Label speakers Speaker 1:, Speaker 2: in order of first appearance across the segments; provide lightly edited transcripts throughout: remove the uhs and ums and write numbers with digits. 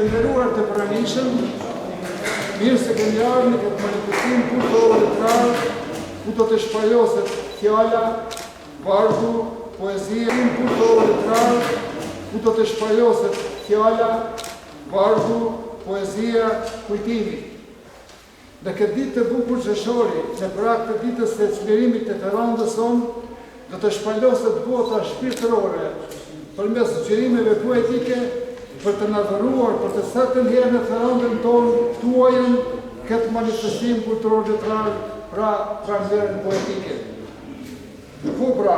Speaker 1: Të nderuar të pranishëm, mirë se kemi ardhur në këtë manifestim kulturor letrar, ku do të shpajoset fjala, vargu, poezia kulturor letrar, ku do të shpajoset fjala, vargu, poezia, kujtimi. Në këtë ditë të bukur qershori, në prag të ditës së çlirimit të Ferrandës son, do të shpaloset bota shpirtërore përmes zgjerimeve poetike për të na dhëruar për të satën herë në Ferrandën tonë tuajën këtë manifestim kulturor letrar, pra pranverën poetike. Po pra,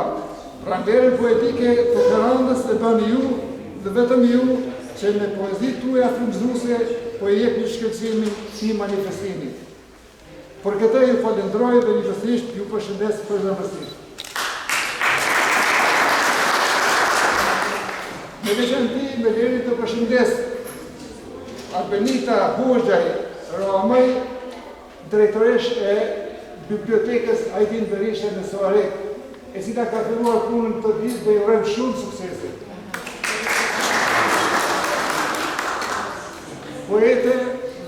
Speaker 1: pranverën poetike të Ferrandës e bën ju dhe vetëm ju që me poezitë tuaja frymëzuese po e jepni shkëlqimin si manifestimit. Por këtë ju falenderoj dhe njësisht ju përshëndes për zëvendësi. Me veçanti me liri të përshëndes Arbenita Hoxhaj Ramaj, drejtoresh e Bibliotekës Ajdin Berisha në Soarek, e cila ka filluar punën të ditë dhe i urojmë shumë suksese. Poete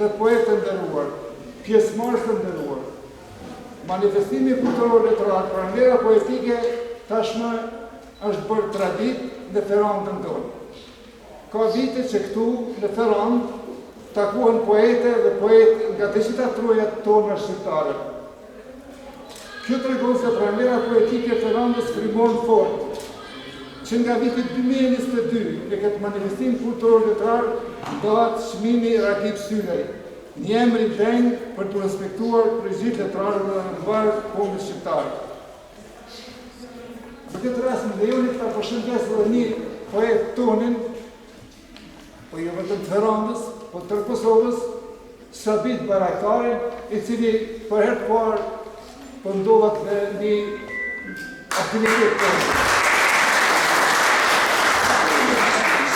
Speaker 1: dhe poetë nderuar, pjesëmarrës të nderuar, manifestimi kulturor letrar, pranvera poetike tashmë është bërë traditë në Ferrandën tonë. Ka vite që këtu në Ferrandë takohen poete dhe poetë nga të gjitha trojat tona shqiptare. Kjo tregon se pranvera poetike e Ferrandës frymon fort, që nga viti 2022 në këtë manifestim kulturor letrar dohet çmimi Ragip Sylej, një emër i shenjtë për të respektuar përgjigjit letrarëve në varg kombit shqiptar. Në këtë rast më lejoni ta përshëndes edhe një poet tonin, po jo vetëm të Ferrandës, po të Kosovës, Sabit Baraktarin, i cili për herë të parë po ndodhet në një aktivitet tonë.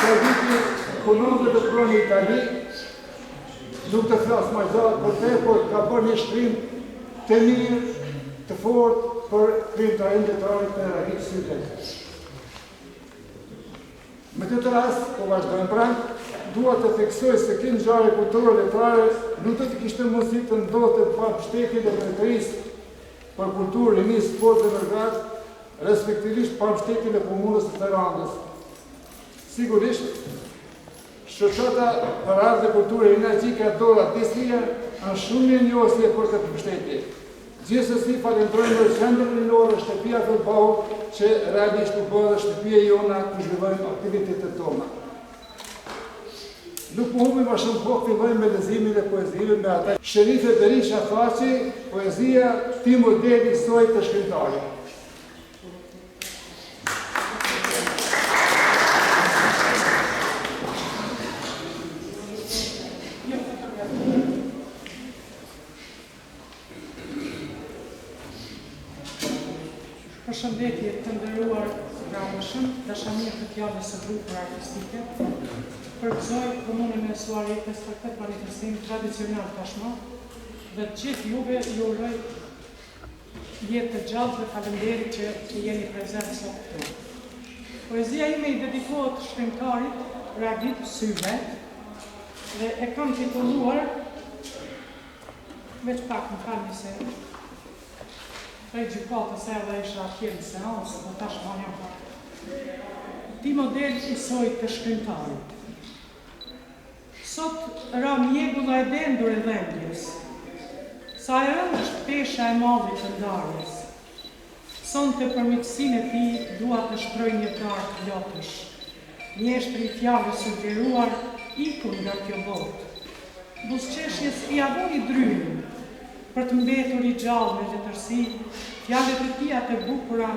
Speaker 1: Sabiti punon dhe punon në Itali, nuk të flas më gjatë për te, por ka bërë një shtrim të mirë, të fortë për krijimtarin letrarit të Ragip Sylej. Me këtë rast, po vazhdojmë pra, dua të theksoj se kjo ngjarje kulturore letrare nuk do të kishte mundësi të ndodhte pa mbështetjen e drejtorisë për kulturë, rini, sport dhe mërgat, respektivisht pa mbështetjen e komunës së Ferrandës. Sigurisht, shoqata për art dhe kulturë energjike Dora Deslia kanë shumë mirënjohësie për këtë mbështetje. Gjithsesi falenderojmë qendrën rinore shtëpia Filbau që realisht u bë dhe shtëpia jona ku zhvillojmë aktivitetet tona. Nuk po humbim më shumë kohë, fillojmë me leximin e poezive me ata. Sherife Berisha Thaçi, poezia Ti modeli soj të shkrimtarit.
Speaker 2: Përshëndetje të nderuar pranishëm, dashamirë të fjalës së grupit artistike. Përgëzoj komunën e Soarekës për këtë manifestim tradicional tashmë dhe të gjithë juve ju uroj jetë të gjallë dhe faleminderit që jeni prezent sot këtu. Poezia ime i dedikohet shkrimtarit Ragip Sylej dhe e kam titulluar veç pak më falni se prej gjykatës edhe isha atje në seansë, dhe tashmë jam pak. Ti model i soj të shkrimtarit. Sot ra mjegulla e dendur e dhembjes, sa e rëndë është pesha e mallit të ndarjes. Son të përmitësin e ti dua të shproj një tarë të lotësh, njeshtri i fjallës sugjeruar ikun nga kjo botë. Buzëqeshjes i avoni drymin, për të mbetur i gjallë me letërsi, fjalët e tija të bukura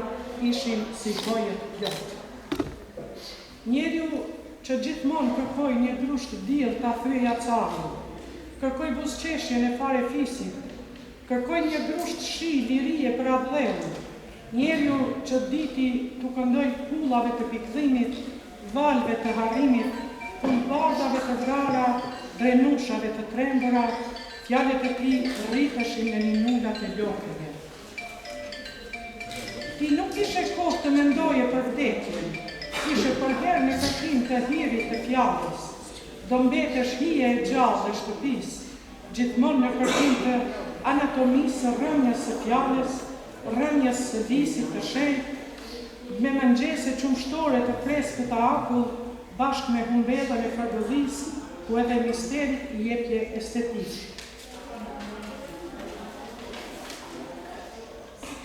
Speaker 2: ishin si gojet plotë. Njeriu që gjithmonë kërkoi një grusht diell ta thyejë carin, kërkoi buzëqeshjen e fare fisit, kërkoi një grusht shi lirie për avdheun, njeriu që diti t'u këndoi pullave të pikëllimit, valve të harrimit, pumbardave të vrara, drenushave të trembura, fjalët e tij rriteshin në minutat e lopëve. Ti nuk ishe kohë të mendoje për vdekjen, ishe për herë në kërkim të hirit të fjallës. do mbetesh hije e gjallë e shtëpisë, gjithmonë në kërkim të anatomisë, rrëmjes së fjalës, rrëmjes së visit të shenjtë, me mëngjese qumshtore të freskët të akull, bashkë me humbedhën e fardollisë, ku edhe misterit i jepje estetikë.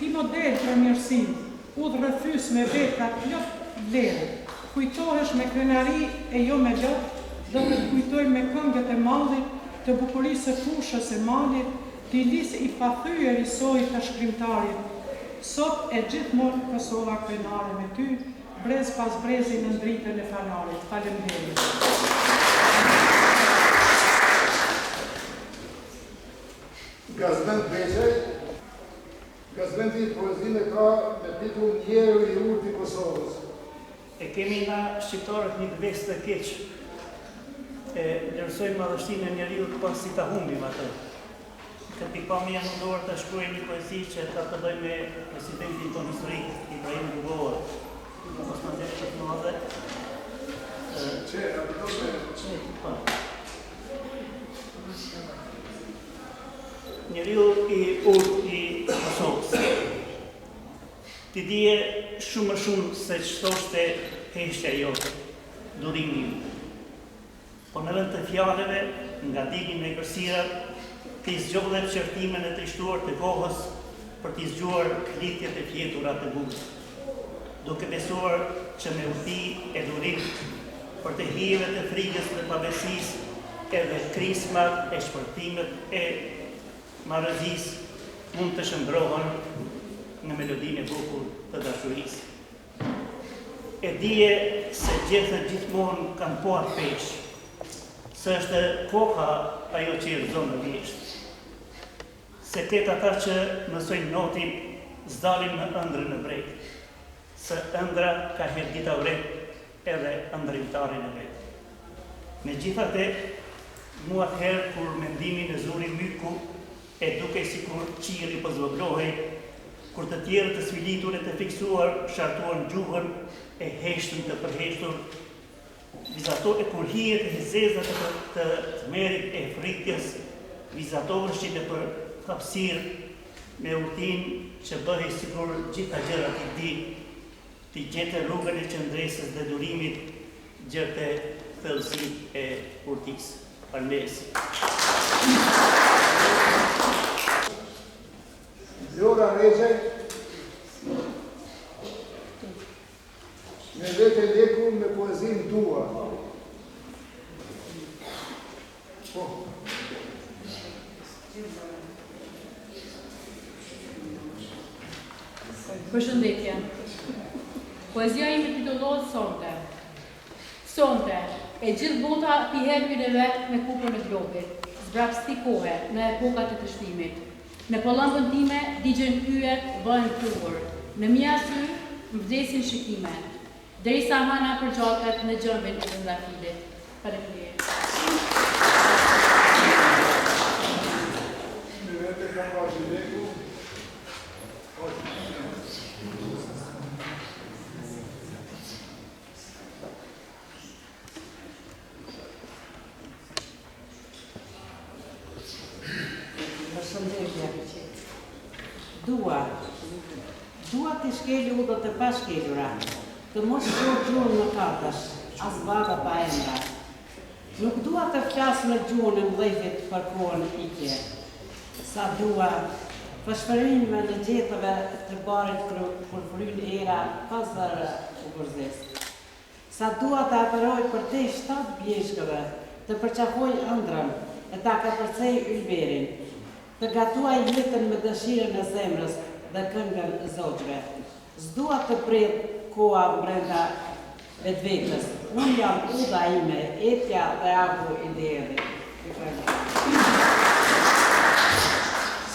Speaker 2: Ti model për mirësinë, udhërrëfys me vetra plot vlerë, kujtohesh me krenari e jo me lot, do të kujtoj me këngët e mallit, të bukurisë së fushës e mallit, të lisë i pathyer i sojit të shkrimtarit. Sot e gjithmonë Kosova krenare me ty, brez pas brezi në ndritën e fanarit. Faleminderit.
Speaker 1: Gazmend Beqaj, Gazmendi poezinë ka me titull Njeriu i urtë i Kosovës.
Speaker 3: E kemi na shqiptarët një devesë të keq. E vlerësojmë madhështinë e njeriut pasi ta humbim atë. Këtë pikpamje jam munduar të shkruaj një poezi që ka të bëjë me presidentin tonë historik, Ibrahim Rugova. Mos më ndërë që të madhe. Njeriu i urtë i Kosovës. Ti dije shumë më shumë se ç'to është heshtja jote, durimi ju. Po në vend të fjalëve, nga digin e kërsirat, ti zgjodhe qërtimen e trishtuar të kohës për t'i zgjuar klitjet e fjetura të bukur, duke besuar që me udhëti e durim për të hijeve të frikës dhe pavësisë edhe krismat e shpërtimet e marrëzisë mund të shndrohen në melodinë e bukur të dashurisë. E dije se gjethet gjithmonë kanë po atë peshë, se është koha ajo që i rëzon në vjeshtë. Se ket ata që mësojnë notin, zdalin në ëndrën e brejtë, se ëndra ka herë dita vret edhe ëndrimtarin e vetë. Megjithatë, mua herë kur mendimin e zuri myku, e duke sikur qielli po zvoglohej, kur të tjerë të svilitur e të fiksuar shartuan gjuhën e heshtën të përheshtur, vizato e kur hijet e hezezat të merit e frikjes, vizatoheshin e për hapësirë me urtin që bëhej sikur gjitha gjërat i di, t'i gjete rrugën e qëndresës dhe durimit, gjerte thellësit e urtisë. Faleminderit.
Speaker 1: Lora Regjaj, me vete leku me poezinë Dua.
Speaker 4: Përshëndetje. Poezia ime titullohet Sonte. Sonte, e gjithë bota pi helmin e vet me kuprën e globit, zbraksti kohe në epokat e të shtimit. Në pëllëmbën time digjen yjet bëhen truar, në mia sy më vdesin shikimet, derisa hana përgjatet në gjëmbin e rëndafilit. Faleminderit.
Speaker 1: Me vete ka vazhdi leku.
Speaker 5: Dua të shkeli udhët e pa shkelura, të mos gjuhën në katash, as baba pa emra. Nuk dua të flas në gjuhën e mdhejfit për kohën ikje. Sa dua përshpërinë në gjetëve të barit kur fryn era pas zërë u gërzes. Sa dua të apëroj për te 7 bjeshkëve, të përqafoj ëndrën e ta kapërcej ylberin, të gatuaj jetën me dëshirën e zemrës dhe këngën e zogjve. S'dua të pret koha brenda vetvetes. Unë jam udha ime, etja dhe apu i deri.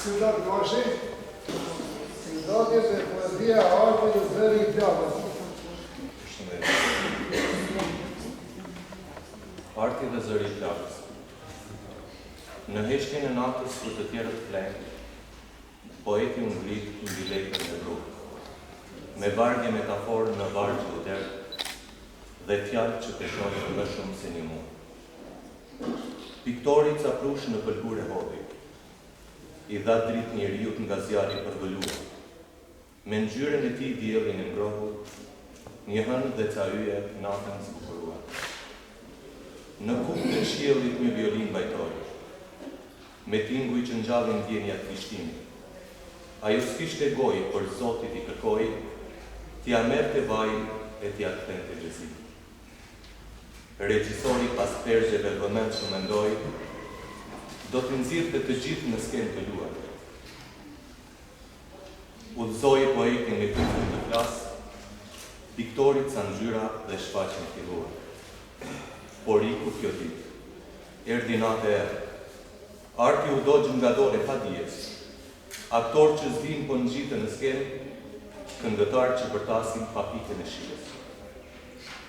Speaker 1: Syllat Gashi, Syllatjes e poezia Arti dhe Zëri i Flakës.
Speaker 6: Arti dhe Zëri i Flakës. Në heshtjen e natës kur të tjerët flenë, poeti u ngrit mbi lekën e rrugë, me vargje metaforë në vargje u derë, dhe fjalë që peshojnë më shumë se një mund. Piktori caprush në pëlgur e hodhi. I dha dritë njeriut nga zjarri përvëlluar. Me ngjyrën e tij diellin e ngrohur, një hënë dhe ca yje natën zbukuruar. Në kupë të qiellit një violin bajtori, me tinguj që ngjallin ndjenjat vishtimit. Ajo s'kishte gojë, por Zotit i kërkoi, t'ia merrte vajin e t'ia kthente gjezimin. Regjisori pas pergjeve vëmendshëm mendoi, do të nxirrte të gjithë në skenë të luar. Udhëzoi poetin me këngën të flas, piktorit sa ngjyra dhe shfaqjen filluar. Por iku kjo ditë, erdhi natë e erë. Arti u dogjë nga dore pa dijes. Aktor që s'din po ngjiten në skenë, këngëtar që përtasin pa pikën e shijes.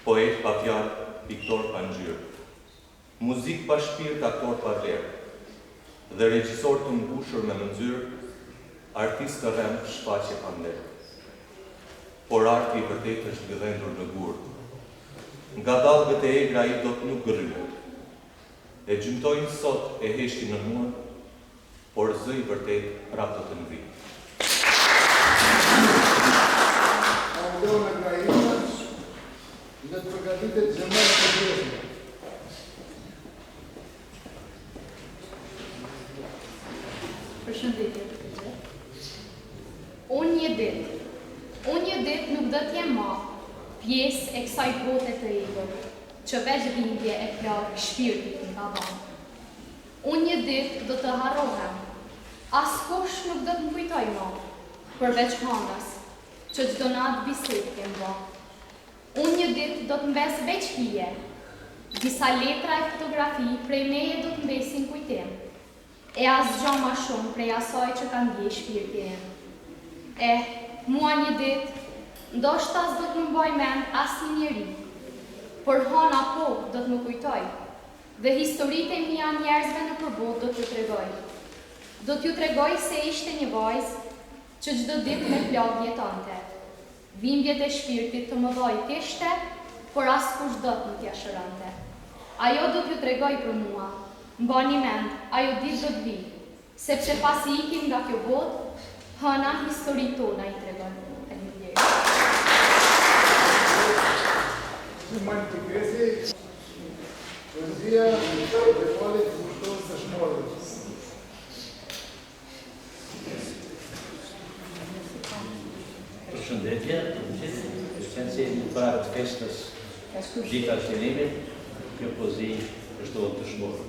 Speaker 6: Poet pa fjalë, piktor pa ngjyrë. Muzik pa shpirt, aktor pa vlerë. Dhe regjisor të mbushur me mëndzyrë, artist të rrem, shfaqje pa nder. Por arti i vërtet është gëdhendur në gur. Nga dallgët e egra ai do të nuk gërryhet. E gjymtojnë sot e heshtin në muën, por zë i vërtet prapë do të ngrihet.
Speaker 1: Aleona Graina, le të përgatitet Xhamali Kodresi.
Speaker 7: Përshëndetje. Unë një ditë nuk do t'jem ma pjesë e kësaj bote të egur, që veç bindje e plak shpirtit nga banë. Unë një ditë do të harrohem, askush nuk do të më kujtoj ma, përveç hanës, që çdo natë bisedë kem ba. Unë një ditë do të mbes veç hije, disa letra e fotografi prej meje do të mbesin kujtim, e asgjë ma shumë prej asaj që ka ndjej shpirti im. Mua një ditë, ndoshta s'do të më mbaj mend asnjë njeri, por hana po do të më kujtoj, dhe historitë e mia njerëzve në përbot do t'ju tregoj. Do t'ju tregoj se ishte një vajzë që çdo ditë me plagë jetonte. Dhimbjet e shpirtit të mëdhoj kishte, por askush do të më t'ia shëronte. Ajo do t'ju tregoj për mua, mbani mend, ajo ditë do të vi, sepse pasi ikim nga kjo botë, hëna historitë tona i tregon.
Speaker 1: Xhamali Kodresi, poezia e falit Kushtoz së Shmorës.
Speaker 8: Përshëndetje, qenë si në prarë të festës dita qëllimit, kjo poezi është të Shmorë.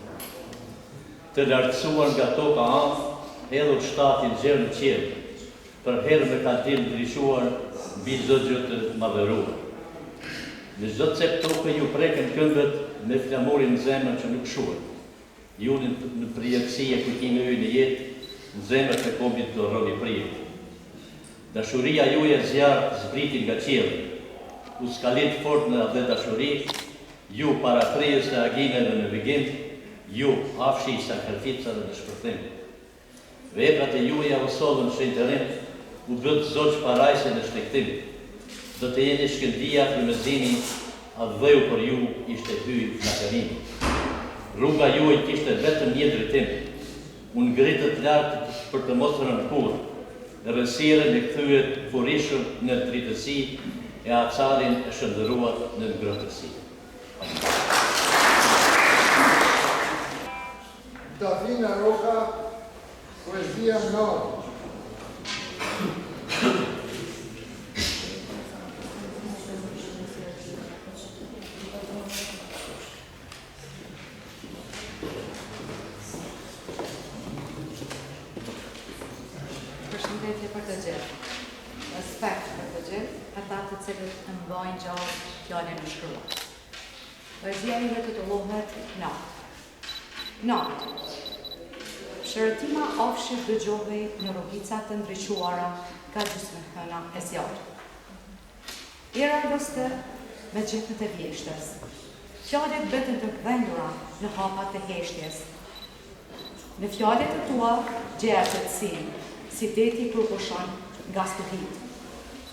Speaker 8: Të lartësuar nga toka anë, hedhur shtatin gjerë në qelë, për herë me kantin ndryshuar, mbi çdo gjë të madhëruar. Në çdo cep toke ju preken këmbët me flamurin në zemër që nuk shuhet. Ju në përjetësi e kujtimi yje në jetë, në zemër të kombit të rroni prirë. Dashuria juaj zjarr zbritin nga qielli. U skalit fort në atë dashuri, ju para krijes të agineve në vigim, ju hafshi i sakrificave në shpërthim. Veprat e juaja osollën shenjtërim, u bët zoq parajse në shtektim. Do të jeni shkëndia frymëzimi, atë dheu për ju ishte hyj nga kërimi. Rruga juaj kishte vetëm një drejtim, unë ngritët lartë për të mos rënkur, rësirën e kthyet furishur në dritësi e acarin e shëndëruar në ngrohtësi.
Speaker 1: Davina Roka, poezia Nord.
Speaker 9: Përshëndetje për të gjithë, respekt për të gjithë, ata të cilët të mbajnë gjallë fjallën e shkruar. Poezia ime titullohet Natë. Shëretima ofshi dëgjohej në rrugicat të ndriquara ka gjysmë hëna e zjarë. Era roste me gjithët e vjeshtës. Fjallet betën të gdhendura në hapat e heshtjes. Në fjallet e tua gjeja qëtësin, si deti kur pushon nga stuhit.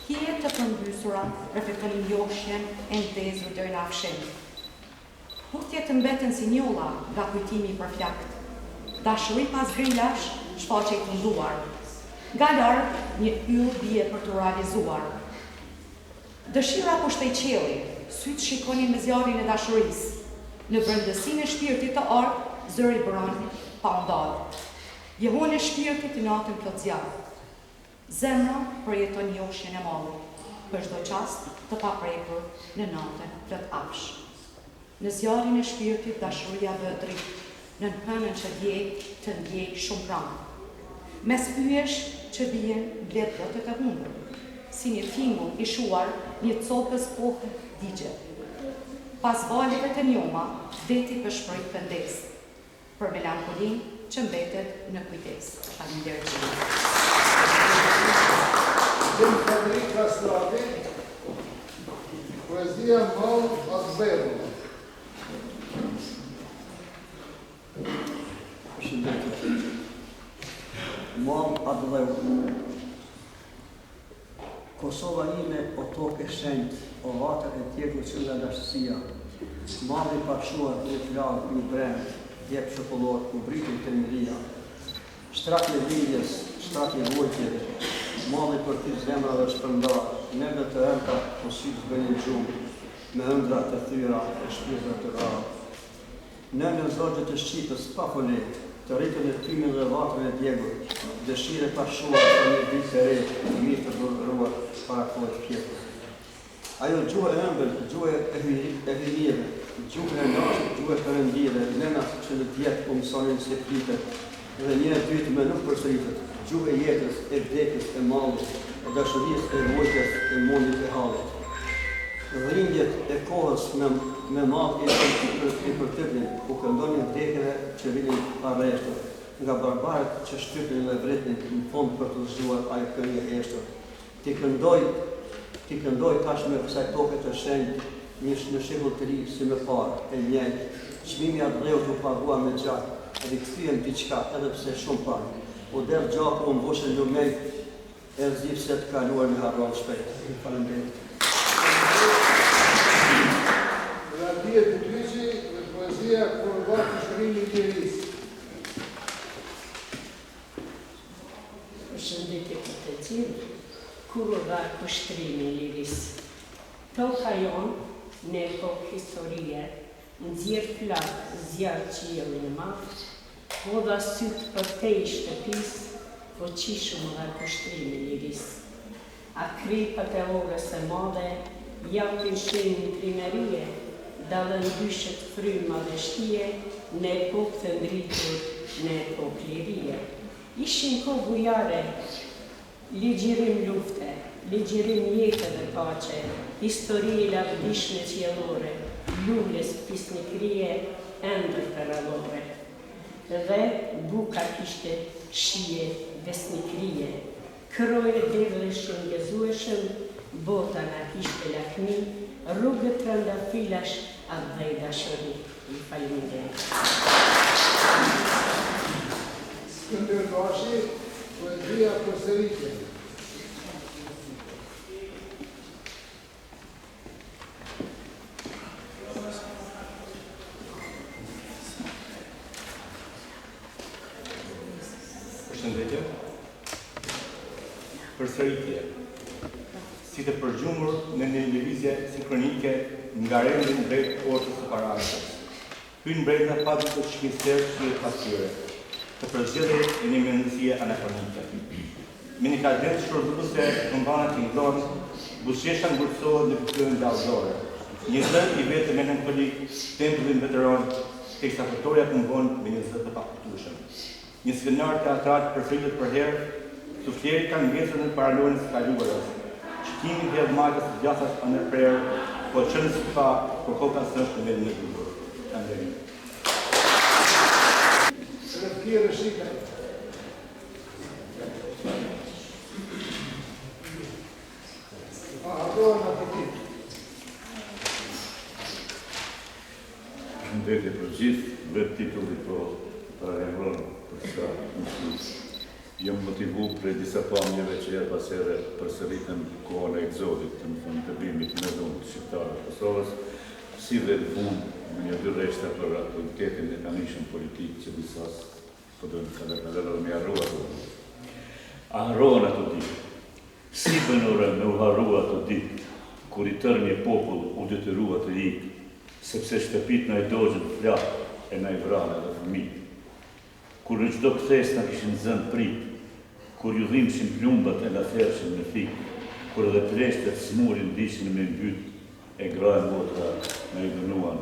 Speaker 9: Hijet të përmbysura reflektonin joshjen e ndezur deri në afshim. Kutjet të mbeten si njolla nga kujtimi për flakt. Dashuri pas grillash, shfaqe i funduar. Nga larg, një yll bie për të realizuar. Dëshira kushtej qielli, syt shikonin me zjarrin e dashurisë. Në brendësinë e shpirtit të art, zëri bëron pa ndalë. Jehon e shpirtit i natën plot zjarr. Zemra përjeton njohjen e mallit, për çdo çast të paprekur në natën plot afsh. Në zjarrin e shpirtit dashuria bëhet dritë, në hënën që djej të ndjej shumë pranë. Mes yjesh që bien blet botet e humbur, si një tingull i shuar një copës kohë digje. Pas valeve të njoma, deti përshpërit pëndes, për melankolin që mbetet në kujdes. Faleminderit.
Speaker 1: Dem Fredrik Kastrati, poezia Mall Azberu.
Speaker 10: Përshëndetje. Mall Azberu. Kosova ime o tokë e shenjtë, o vatër e tjekur që nga dashtësia. Malli pashuar në flagë, një brend, jep shokollor, ku britin të miria. Shtrat e lidhjes, shtrat e vojtjeve, malli për ty zemrave shpërndar, neve të ëndra, po si të bëjnë gjumë, me ëndra të thyra e shpirtra të rarë. Në në zogjët e Shqipës, pa fole, të rritën e tymin dhe vatrën e djegur, dëshire pashuar për një ditë të re, mirë të vërruar para kohët pjetër. Ajo gjuhë e ëmbël, gjuhë e hyjeve, gjuhë e nashë, gjuhë e përëndjeve, nenat që në tjetë po mësonin se pritet, dhe një e dytë me nuk përsëritet, gjuhë e jetës, e vdekjes, e mallit, e dashurisë, e vojtjes, e mondit e hallit. Dhimbjet e kohës me madh e përtypnin, u këndonin vdekjeve që vinin pa rreshtur, nga barbarët që shtypnin dhe vretnin në fond për të zgjuar ajo këngë e eshtër. Ti këndoj tashme kësaj toke të shenjtë, në shekull të ri si më parë, e njëjtë, çmimi ardheu të paguar me gjakë, edhe kthyen diçka edhe pse shumë parë. U der gjaku u mbushën lumej, e rëzipse të kaluar me harron shpejt. Faleminderit.
Speaker 1: Radie Butriqi dhe poezia Kurva Kushtrimi i Lirisë.
Speaker 11: Përshëndetje të gjithë, Kurva Kushtrimi i Lirisë. Toka jonë, në epokë historie, nxjerr flakë, zjarr qiellin e madh, hodha sytë për te i shtëpisë, po qishëm nga kushtrimi i lirisë. A kripët e orës e madhe, japin shenjën trinerie, dalën dyshet fryma dhe shtije, në epokë të ndritur, në epokë lirie. Ishin kohë bujare, ligjirim lufte, ligjirim jetë dhe pace, histori e lavdishme qiellore, lulles pisnikrie, ëndër perallore. Dhe buka kishte shije besnikrie, kroje devële shëngëzueshëm, bota nga kishte lakmi, rrugët rëndafilash atë dhe i dashuri. I faleminderit.
Speaker 1: Skënder Bashi, poezia Përsërite.
Speaker 6: Përshëndetje. Përsëritje. Si të përgjumur në një lëvizje sinkronike nga rendin drejt orës së parashës. Hyn brenda pa të shkister që e pasyre, të përzgjedhje e një mendësie anakronike. Me një kadencë shpërndruese të mbanat i ndonë, buzëqesha ngurtësohet në fytyrën dallëzore. Një zë i vetë melankolik, tempullin veteran, teksa fëtoria këmbon me një zë të pakuptueshëm. Një skenar teatral përsëritet për herë, sufleri kanë ngjesur në paralojën së kaluarës. Shkimi dhe madhës të gjasat anë prerë, po qënë si pa, por koka s'është në një duhur. Faleminderit.
Speaker 1: Refki Rëshika. Adonë apetit.
Speaker 12: Përshëndetje për gjithë, vetë titulli po paralajmëron për sa mësues. Jam motivu prej disa pamjeve që her pas here përsëritën kohën e egzodit, të më thënë të bimit në zonë të shqiptarë të Kosovës, si dhe të punë një dy reshte për aktualitetin e kanishëm politikë që disas po dojnë kadër me harrua të ditë. A harrohen ato ditë. Si bënore me u harrua ato ditë, kur i tërë një popull u detyrua të ikë, sepse shtëpit në i dojën flakë e në i vrane dhe fëmijë. Kur në çdo kthes na kishin zënë prit, kur ju dhimbshin plumbat e lafershin në fikë, kur edhe pleshtet smurin dishin me mbyt, e graja motra na i dënuan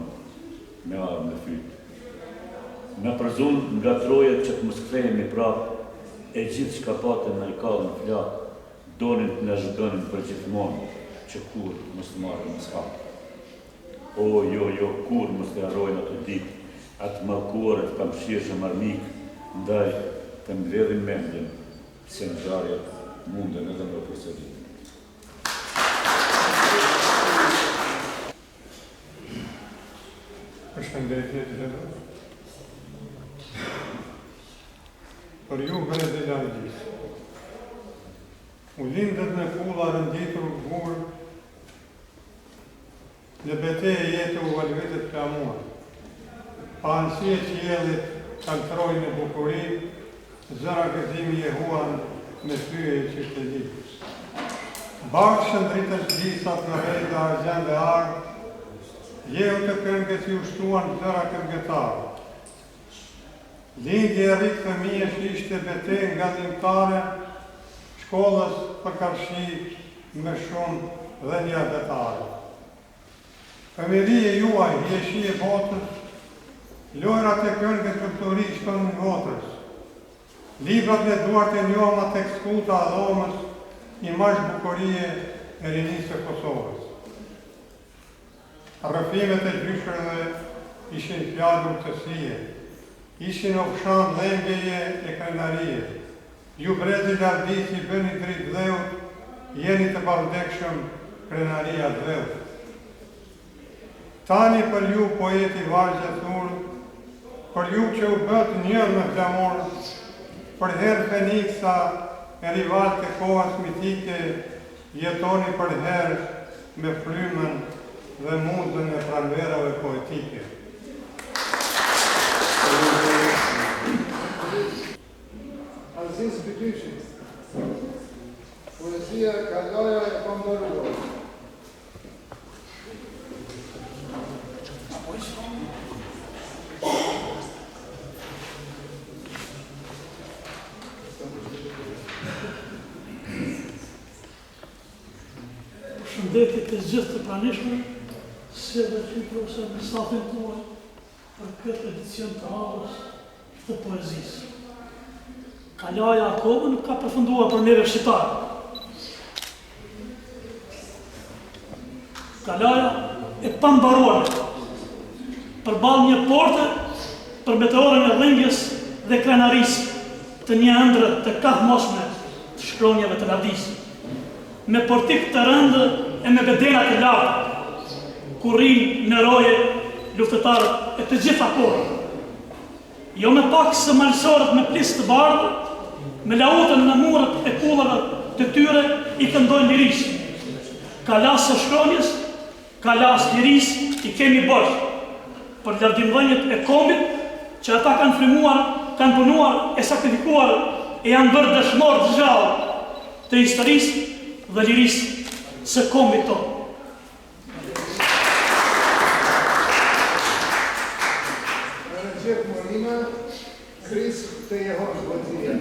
Speaker 12: me armë në fyt. Na përzun nga trojet që të mos kthehemi prapë, e gjithë çka patën na i kallën në flakë, donin të na zhgënin për gjithmonë, që kur mos të marrin në skap. O, jo, kur mos të harrojnë ato ditë, atë mallkuar të pamshirshëm armik, ndaj të mbledhin mendjen, se ngjarjet munden edhe më përsëri.
Speaker 13: Përshëndetje të gjithëve. Për ju brez e largjis. U lindet me pulla rënditur burë, në betejë jetë u valvetet flamuar. Pa anësie qiellit kanë trojnë e bukurin, zëra gëzimi e huan me fyje i qytetit. Bakë shëndritën shlisat në rejda argjen dhe arë, jeu të këngës ju shtuan zëra këngëtarë. Lindje e rritë fëmijësh ishte betejë nga limtare, shkollës për karshi me shumë dhenja detare. Fëmiri e juaj, jeshi e botës, lojrat e këngës kulturi shton në votës, librat me duart e njoma tek skuta a dhomës, imazh bukurie e rinisë e Kosovës. Rrëfimet e gjyshërve ishin fjallur të sije, ishin ofshan dhembjeje e krenarie. Ju brezi lardisi bëni dritë dheut, jeni të bardekshëm krenaria dheut. Tani për ju poeti vargja thurë, për ju që u bët njërë me flamur, për herë Feniksa e rival të kohës mitike, jetoni për herë me frymën dhe mundën e pranverave poetike.
Speaker 1: Aziz Bytyshi, poezia Kalaja e pambaruar.
Speaker 14: Shëndetit të gjithë të pranishme, se dhe që i profesor në stafin tuaj për këtë edicion të radhës të poezisë. Kalaja akoma nuk ka përfunduar për neve shqiptarë. Kalaja e pambaruar përballë një porte për meteorën e dhëngjes dhe krenarisë të një ëndrë të kahmoshme të shkronjave të ladisë, me portik të rëndë e me bedena të lartë, ku rrinë në roje luftëtarët e të gjitha kohë. Jo me pak së malësorët me plisë të bardhë, me lautën në murët e kullave të tyre i këndojnë lirisë. Kalas së shkronjes, kalas lirisë i kemi bërë, për lardimdhënjet e kombit që ata kanë frimuar, kanë punuar e sakrifikuar e janë bërë dëshmorë të gjallë të historisë dhe lirisë së kombit tonë.
Speaker 1: Recep Molina, Kris të jehon poezia.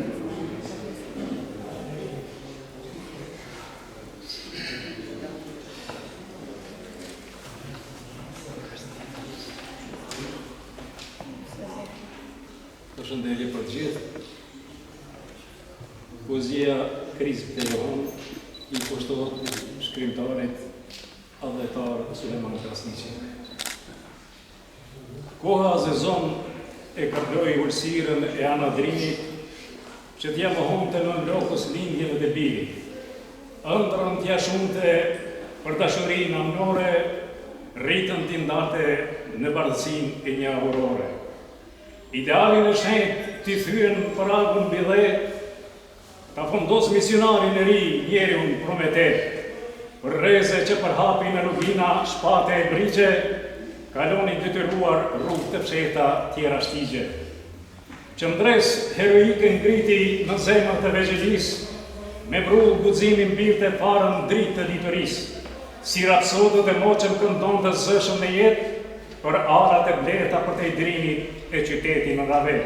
Speaker 15: Përshëndetje për të gjithë. Poezia Kris të jehon i kushtohet shkrimtarit adhetar Suleman Krasniqi. Koha zezon e kërkoi ulësirën e anadrimit që t'ja më honte në lokës lindjeve dhe birit. Ëndrën t'ja shumte për dashurinë amnore, rritën t'indate në bardhësin e një aurore. Idealin e shenjtë t'i thyen për agun bidhe, ta fundos misionarin e ri njeriun Prometet, për reze që përhapin e lugina shpate e brigje, kaloni detyruar rrugë të fshehta tjera shtigje. Qëndres heroike ngriti në zemrat e veçelisë, me vrull guximin birte parën dritë të ditërisë, si rapsodët e moqëm këndon të zëshëm në jetë, për arat e bleta për të i drinit e qytetin në ravet.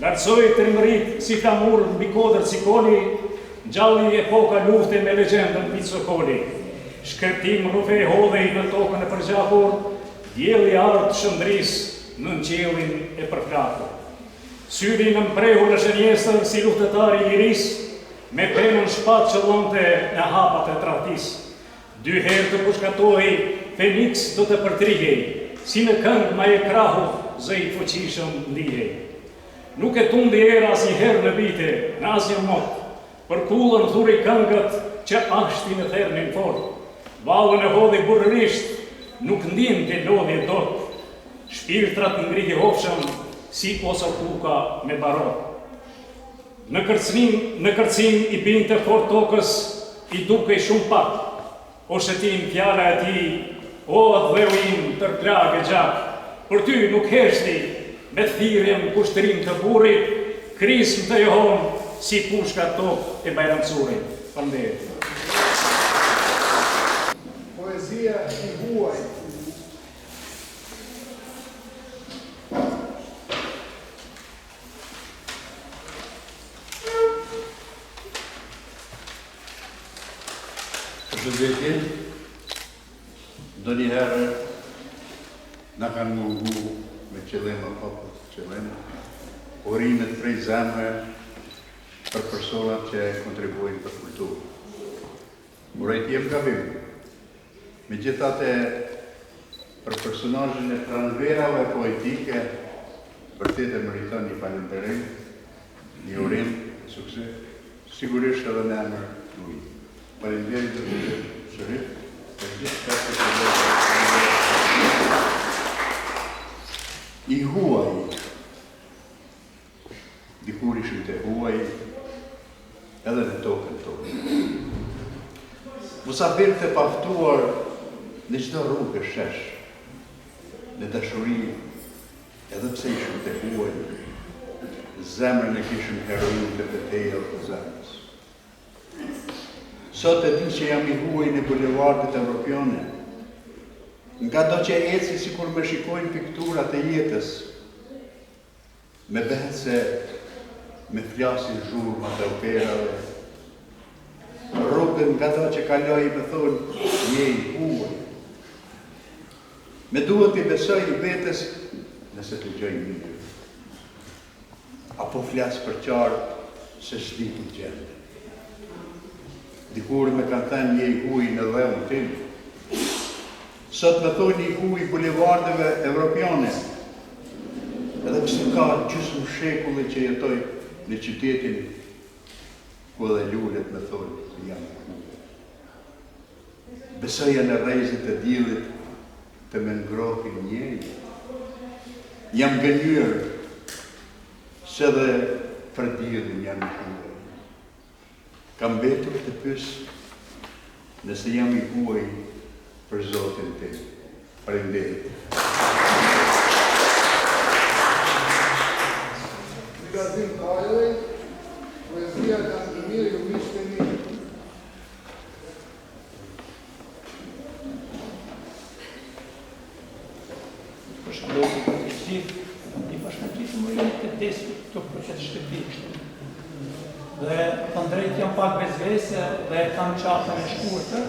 Speaker 15: Lartësoj të rëmërit si flamur mbi kodër cikoli, gjalli epoka lufte me legjendën Picokoli. Shkërtim rrufe e hodhej në tokën e përgjakur, djeli artë shëndris në qiellin e përflakur. Syri në mprehur e shënjesër si luftetari i liris, me penën shpat qëllonte në hapat e tradhtis. Dy herë të pushkatohej, Feniks do të përtrihej, si në këngë ma e krahu, zë i fuqishëm ndihej. Nuk e tundi era asnjëherë në vite, në asnjë mot, për kullën thuri këngët që ashtin e thernin fort. Vallën e hodhi burrërisht, nuk ndin të lodhje dot. Shpirtrat ngriti hofshëm, si osa kuka me barot. Në kërcim i binte fort tokës, i dukej shumë pak. O shëtim fjala e ti, o dheu im tërplag e gjak, për ty nuk heshti, me thirrjen kushtrim të burrit, krism të johon, si pushka tokë e Bajramcurit. Faleminderit.
Speaker 1: Poezia i huaj.
Speaker 16: Përshëndetje, ndonjëherë na kanë mungu me qëllim apo qëllim, urimet prej zemre për personat që kontribuojnë për kulturë. Urejt jem gabim, megjithatë për personazhin e pranverave poetike, vërtet e meriton një falënderim, një urim, sukses, sigurisht edhe në emër tuaj. Faleminderit të shërit, për gjithë shpetë i huaj, dikur ishim të huaj, edhe në tokën tonë. Musafirët e paftuar në çdo rrugë shesh, në dashuri, edhe pse ishim të huaj, zemrën e kishim heroin të betejë të zemrës. Sot e di që jam i huaj në bulevardet evropiane, nga do që eci si kur me shikojnë pikturat e jetës, me behet se me flasin zhurmat e operave, rrugën nga do që kaloj me thonë, je i huaj. Me duhet i besoj i vetës nëse të gjoj mirë, apo flasë për qartë se shdi të gjendë. Dikur me kanë thënë je i huaj në dheun tim, sot me thoni i huaj bulevardeve evropiane, edhe pse ka gjysmë shekulli që jetoj në qytetin ku dhe lullet me thoni jam i huaj. Besoja në rrezit e diellit të më ngrohin njëri. Jam gënjur se dhe për diellin jam i huaj. Kam betur të pyes nëse jam i huaj për Zotin tim. Faleminderit.
Speaker 1: Gazim Kajoj, poezia e Antimir ju miqtë e mi.
Speaker 17: Përshëndetje për të gjithë, i përshëndetje më jenë të desu të përqetë shtëpisht. Dhe të ndrejt jam pak bezvese dhe kam qafën e shkurtër,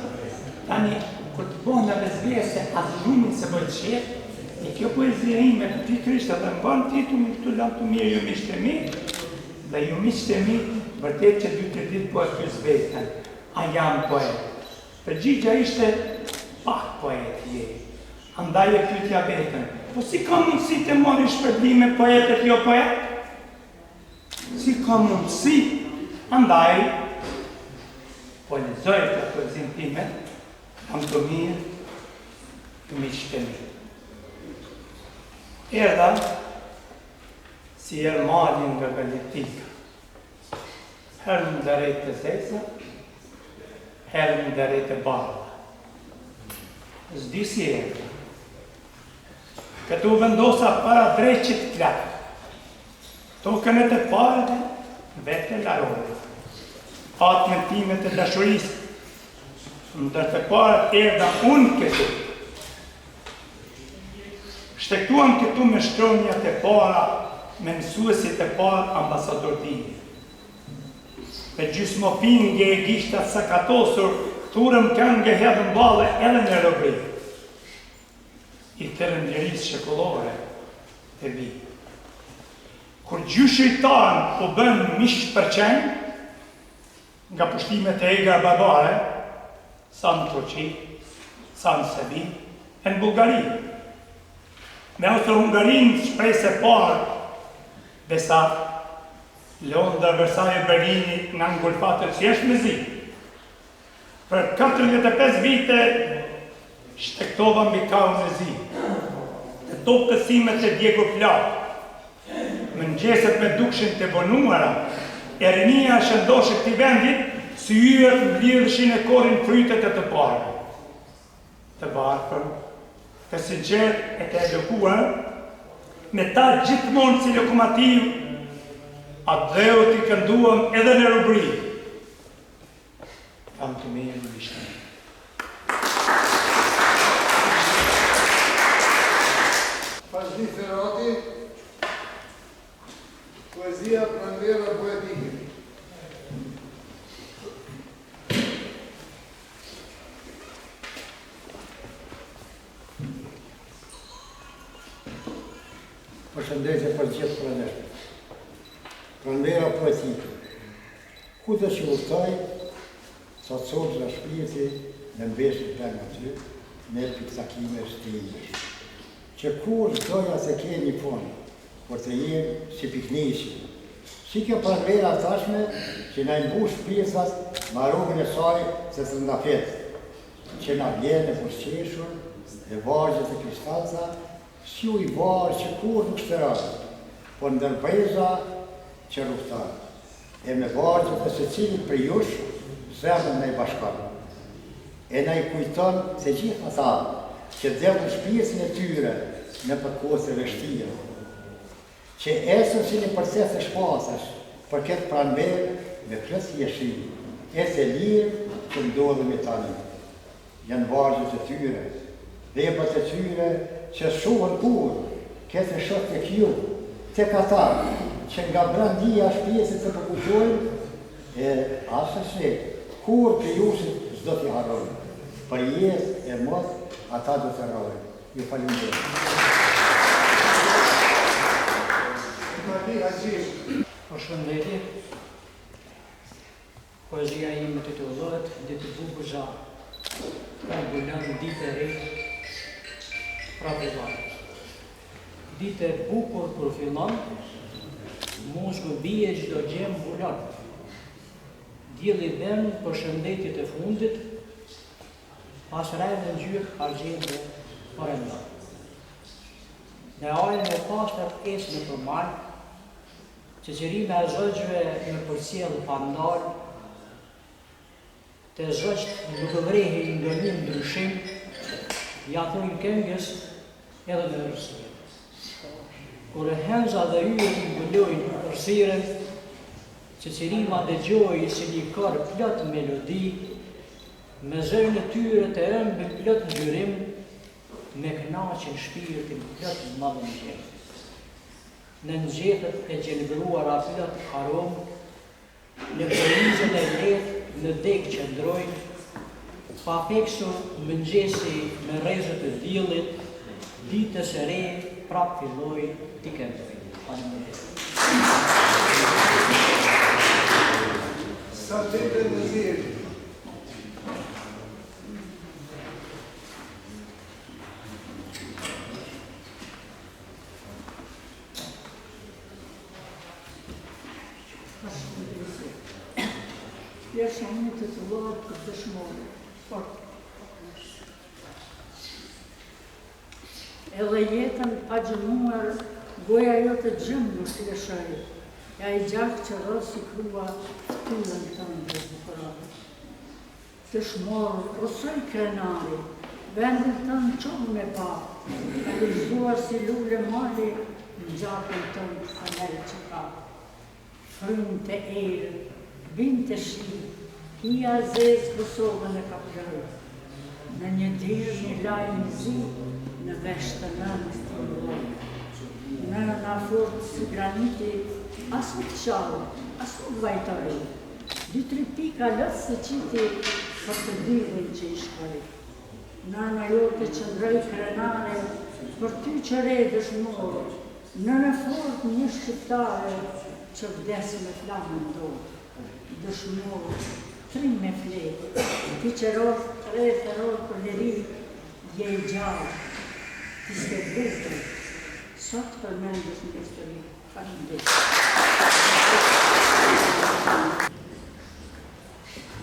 Speaker 17: tani, kur të bëhë në bezvese atë lumin se bëjtë shetë, e kjo poezia ime të pikrisht edhe më banë titullin këtu lamë të mirë ju miqtë e mi, dhe ju miqtë e mi, vërtet që 2-3 ditë po e kësë vetën, a jam poet. Përgjigja ishte pak poet je, andaj e pyetja vetën, po si ka mundësi të mori shpërblime poetet jo poet? Si ka mundësi? Andaj, po lexoj të poezin time, kam të mirë, të miqtë e mi. Erdha si ermalin nga galitika, herë në drejt të zeza, herë në drejt të bardha. S'di si erdha, këtu vendosa para dreqit klak. Tokën e të parëve, vete larove. Atë mentimet e dashurisë, ndër të parët erdha unë këtu. Shtektuam këtu me shkronjat e para, me mësuesit e parë ambasador Dini. Me gjysmopinge e gishtat sakatosur, turëm kanë nge hedhën bale edhe në robri. I të rëndjeris shekullore e vi. Kur gjyshëtarën u bën mish përqenj, nga pushtimet e egra barbare, sa në Turqi, sa në Sebi, e në Bulgari. Me Austro-Hungarin shprejse parë, besa Londra, Versailles, Berlini nga ngulfatët që është me zi. Për 45 vite shtektova mbi kaun e zi. Të topë kësimet e Diego Plak, mëngjeset me dukshin të bonuara, e rinia shëndoshë këti vendit, si yjet në lidhëshin e korin frytet e të parë. Të barkër, të sinqer e të edukuar, me ta gjithmonë si lokomotiv, atë dheu t'i kënduam edhe në rubri. Kam të mirë në vishtë.
Speaker 1: Fazli Ferrati, poezia pranvera poetike.
Speaker 18: Përshëndetje për gjithë praneshme. Pranvera poetike. Ku të që urtaj, sa të sotë në shpirti në mbeshën për në ty, me piktakime shtinish. Që kur doja se ke një punë, por të jenë si piknishi. Si kjo pranvera tashme, që na imbush pjesat marrugën e saj se të ndafet, që na vjen e përqeshur dhe vargjët e kristalca, si u I varë që kur nuk shtërarë, por ndërbreza që ruftarë. E me vargjët e se cilit për jush, zemën me I bashkarë. E na I kujton se gjithë ata që dhevën shpjesin e tyre në përkose vështire, që esën si një përses e shpasash për këtë pranverë me klës jeshin, esë e lirë që ndodhëm I tani. Janë vargjët e tyre, vepat e tyre që shuhën kur, këtë shot të kju, të katar, që nga brandia shpjesit të përkujtojnë, e asë kur për jushit zdo t'i harrojnë. Për jes e mos, ata do të rrojnë. Ju falimderit.
Speaker 17: Përshëndetje.
Speaker 19: Poezia ime titullohet Ditë bukur zha. Ka mbulon ditë e re, prapë varë. Ditë e bukur kur fillon, mos më bie çdo gjë mbulon. Dielli vën përshëndetjet e fundit, pas rreth në ngjyrë argjende orenda. Në ajën e pastër esë në përmal, qeqerime e zëgjve në përcjellë pandal, të zëgjt nuk vrehi ndërnim ndryshim, ja thujnë këngës edhe në rësirë. Kur e henza dhe yje I mbulojnë rësiren, qeqerima dhe gjoj si një kër plot melodi, me zërën e tyre të ëmbë plot ngjyrim, me knaqen shpirtin plot madhëmëgjem. Në nxjetët e gjelbruara plot arom, në përizën e letë në dek që ndrojnë, pa peksur mëngjesi me rezët e diellit, ditës e re prap filloj t'i këndoj.
Speaker 1: Sa ditë në zirë.
Speaker 20: Pjesë një të të lodhë për dëshmore. Edhe jetën pa gjëmuar, goja jo të gjëmë nuk të lëshoj. Ja I gjakë që rësë I krua tullën të në dhe bukurat. Dëshmore, rësoj krenari, vendin tënë qonë me pa, ka lëzduar si lule mali në gjakën tënë fanel që ka. Frymë të erë, bimë të shi, hija zezë Kosovën e ka plërë. Në një dirë një lajmë zi, në vesh të nënës të ndojë. Në fort si graniti, as nuk qalë, as nuk vajtari. 2-3 pika lësë se qiti për të didhin që i shkoj. Nëna jote që ndroj krenare, për ty që re dëshmore, në fort një shqiptare që vdes me flamën dorë. Dëshmore, 3 me fletë, ti që rrë të rrë për leri, je i gjallë, ti s'ke vdesë. Sot përmendës në histori. Faleminderit.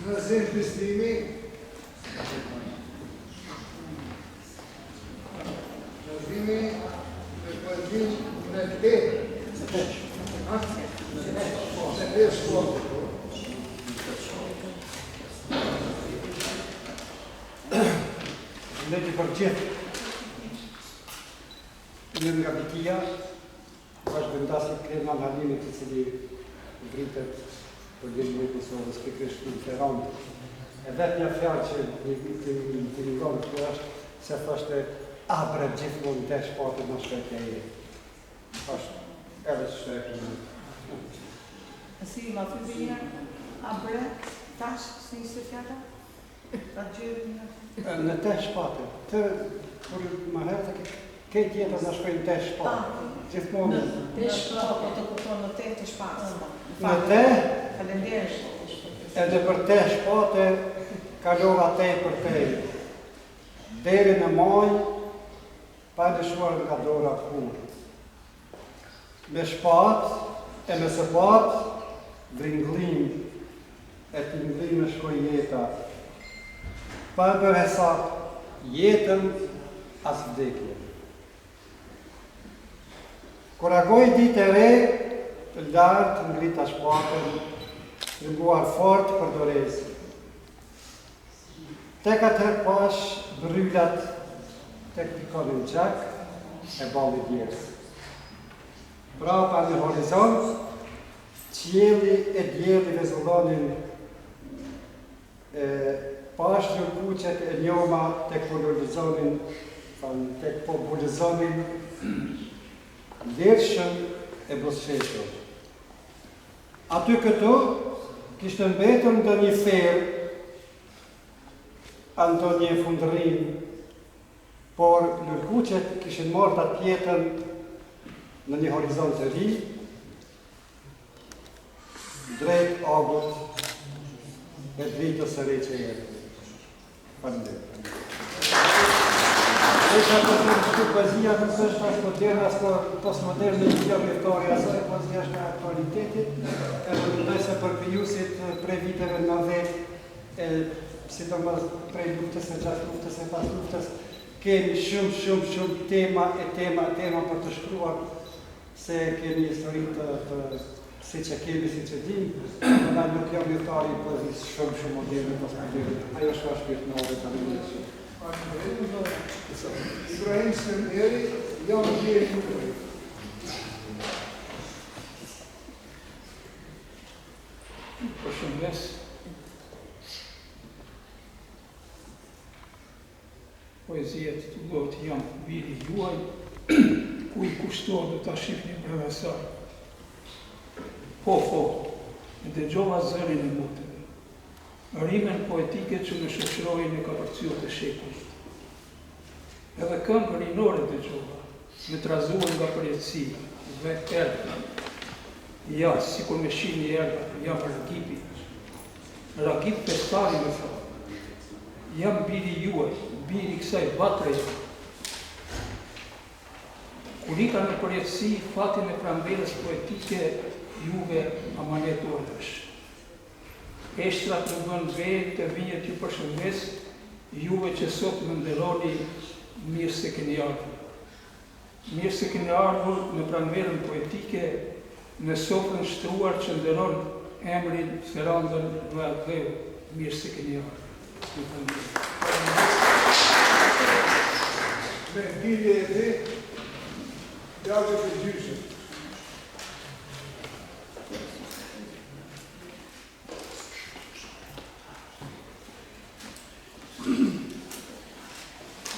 Speaker 1: Nazim Bislimi. Nazimi me poezin me te. Me te shkollë.
Speaker 21: Leti për gjithë. Njën nga vitia, është vendasit Kreman Halinit i cili vritet për gjëgjën e Kosovës për kështu në Ferrand. E vetë një fjallë që një të njëgonë të është, se thështë abre gjithmonë të shpatët në shkët e e. është edhe shkët e e.
Speaker 5: Si ma të dhja, abre, tash, se një se fjalla? Ta gjërë një?
Speaker 21: Në të shpatët. Të, kur ma herë të këtë jetës në shkojnë të shpatë. Gjithmonë.
Speaker 5: Të shpatë, po të kuptonë në të shpatë.
Speaker 21: Në të?
Speaker 5: Falenderisht.
Speaker 21: Edhe për të shpatë, kalova te për te. Deri në maj, pa dëshuar nga dora kur. Me shpatë, e me sëpatë, vringlim, e të nglim me shkoj jeta. Pa e bërë hesat, jetën as vdekje. Kur agoj ditë e re, të lartë ngrita shpatën, rënguar fort për dorezë. Tek atër pash bryllat, tek pikonin gjak, e balli djerës. Prapa në horizont, qieli e djeli vezullonin, pash lërkuqet e njoma tek polarizonin, tek populizonin, lërshëm e bosqeshëm. Aty këtu, kishtë mbetën ndë një ferë, ando një fundërin, por lërkuqet kishin marrë atë pjetën në një horizont të ri, drejt agut e dritës së re që jetë. Faleminderit. Desha të të poezia nuk është as moderne, as postmoderne, një vjetori, asaj poezia është në aktualitetit, edhe mendoj se për kryusit prej viteve 90, sidomos prej luftës e gjatë luftës e pas luftës, kemi shumë tema për të shkruar, se kemi historinë të si që kemi, si që dim, në nuk jam vjetari i poezisë shumë moderne, postmoderne. Ajo është shpirtnore të në
Speaker 1: Ibrahim Sërmeri, jam gjeri në kërë.
Speaker 17: Përshëndes. Poezijet të lot jam viri juaj, ku i kushtohet dhe ta shifni brevesar. Po, në dëgjova zërin e muteve. Rimen poetike që në shoqërojnë në kapërciot e shekullit. Edhe këngë rinore dëgjova, me trazuar nga përjetësia, dhe erda. Ja, si kur me shini erda, jam Ragipi. Ragip Pestari me thot. Jam biri juaj, biri kësaj batreja. Kur ika në përjetësi, fatin e pramverës poetike, juve amanet ordësh. Eshtrat në vënd vejt të vinjet ju përshëndes, juve që sot më nderoni mirë se keni ardhur. Mirë se keni ardhur në pranverën poetike, në sofrën shtruar që nderon emrin Ferrandën Vëllëdheu. Mirë se keni ardhur.
Speaker 1: birje e ti, djallët e gjyshit.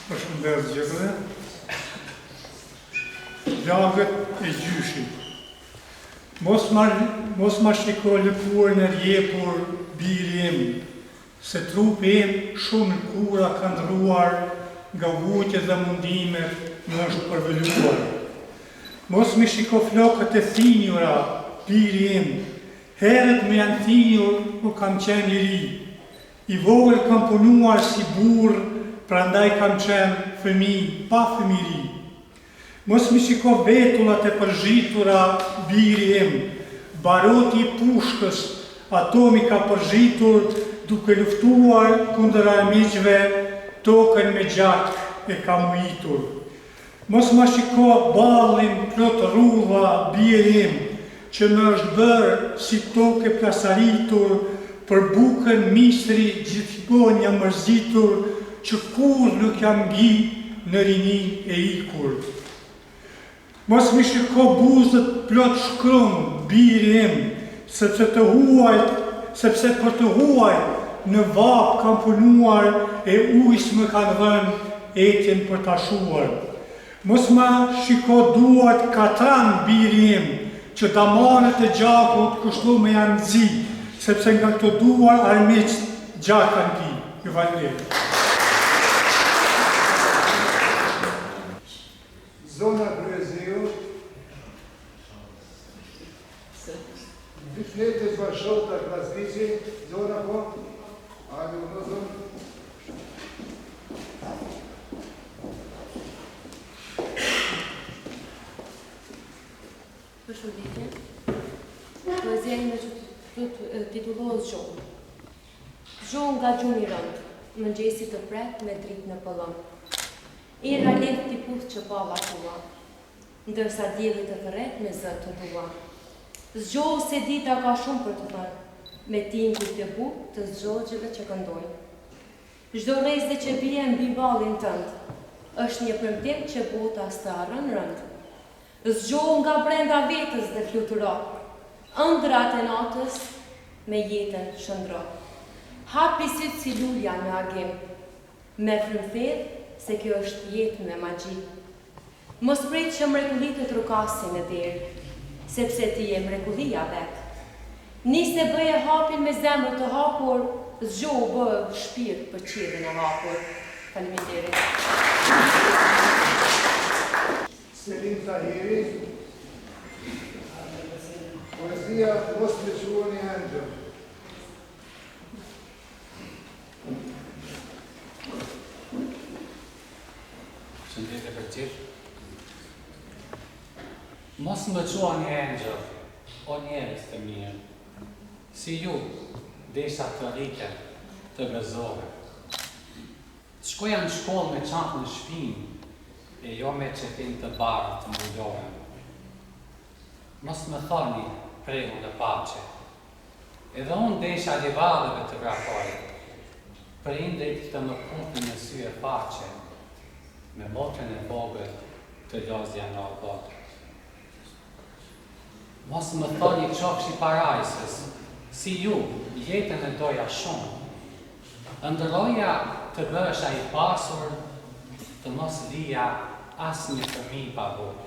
Speaker 13: Përshëndet gjithëve. Lagët e gjyshit. Mos ma shiko lëkurën e rjepur biri im, se trupi im shumë lëkura ka ndruar nga vujtje dhe mundimet më është përvëlluar. Mos mi shiko flokët e thinjura, biri im, herët me janë thinjur kur kam qenë i ri. I vogël kam punuar si burr, prandaj kam qenë fëmijë pa fëmijëri. Mos mi shiko vetullat e përzhitura, biri im, baroti i pushkës, ato mi ka përzhitur duke luftuar kundër armiqve, tokën me gjak e ka muitur. Mos ma shiko ballin plot rrudha, biri im, që më është bërë si tokë plasaritur, për bukën misri gjithmonë jam mërzitur, që kur nuk jam ngi në rini e ikur. Mos mi shiko buzët plot shkrum, biri im, sepse për të huajt në vap kam punuar e ujës më kanë dhënë etjen për ta shuar. Mos ma shiko duart katran, biri im, që damarët e gjakut kështu me janë zi, sepse nga këto duar armiq gjak kanë ki. Ju falenderoj.
Speaker 1: Zona Brezeu, dy fletës bashkët të Krasnici, zona po, ajde në zonë.
Speaker 2: Përshëndetje, poezia ime që titullohet Zgjohë. Zgjohë nga gjuni i rëndë, mëngjesi të pret me dritë në pëllëm. Era lehtë t'i puth që palla tua, ndërsa dielli të thërret me zë të tua. Zgjohë se dita ka shumë për të thënë, me tingujt e butë të zgjogjeve që këndojnë. Çdo rrezë që bie mbi ballin tënd, është një premtim që bota s'të harron rënd. Zgjohë nga brenda vetës dhe fluturo, ëndrat e natës me jetën shëndro. Hapi sytë si lulja me agim, me frymthedh se kjo është jetë me magji. Mos prit që mrekullit të trukasin e derë, sepse ti je mrekullia vetë. Niste bëje hapin me zemër të hapur, zgjohë bëhe shpirt për qiellin e hapur. Faleminderit.
Speaker 1: Selim Tahiri, poezia Mos të quani Angel.
Speaker 22: Shëndetje për gjithë. Mos më quani Angel, o njerëz të mirë, si ju, desha të rrite, të gëzore. Të shkoja në shkollë me qatë në shpinë, e jo me qetin të barë të mundore. Mos më thoni pregu dhe pace, edhe unë desha livadeve të vrakoj, për indrit të më punti në sy e pace, me motrën e vogël të lozja në albot. Mos më thoni qofshi parajsës, si ju, jetën e doja shumë. Ndëroja të bësha i pasur, të mos lija as një fëmi pa vojë.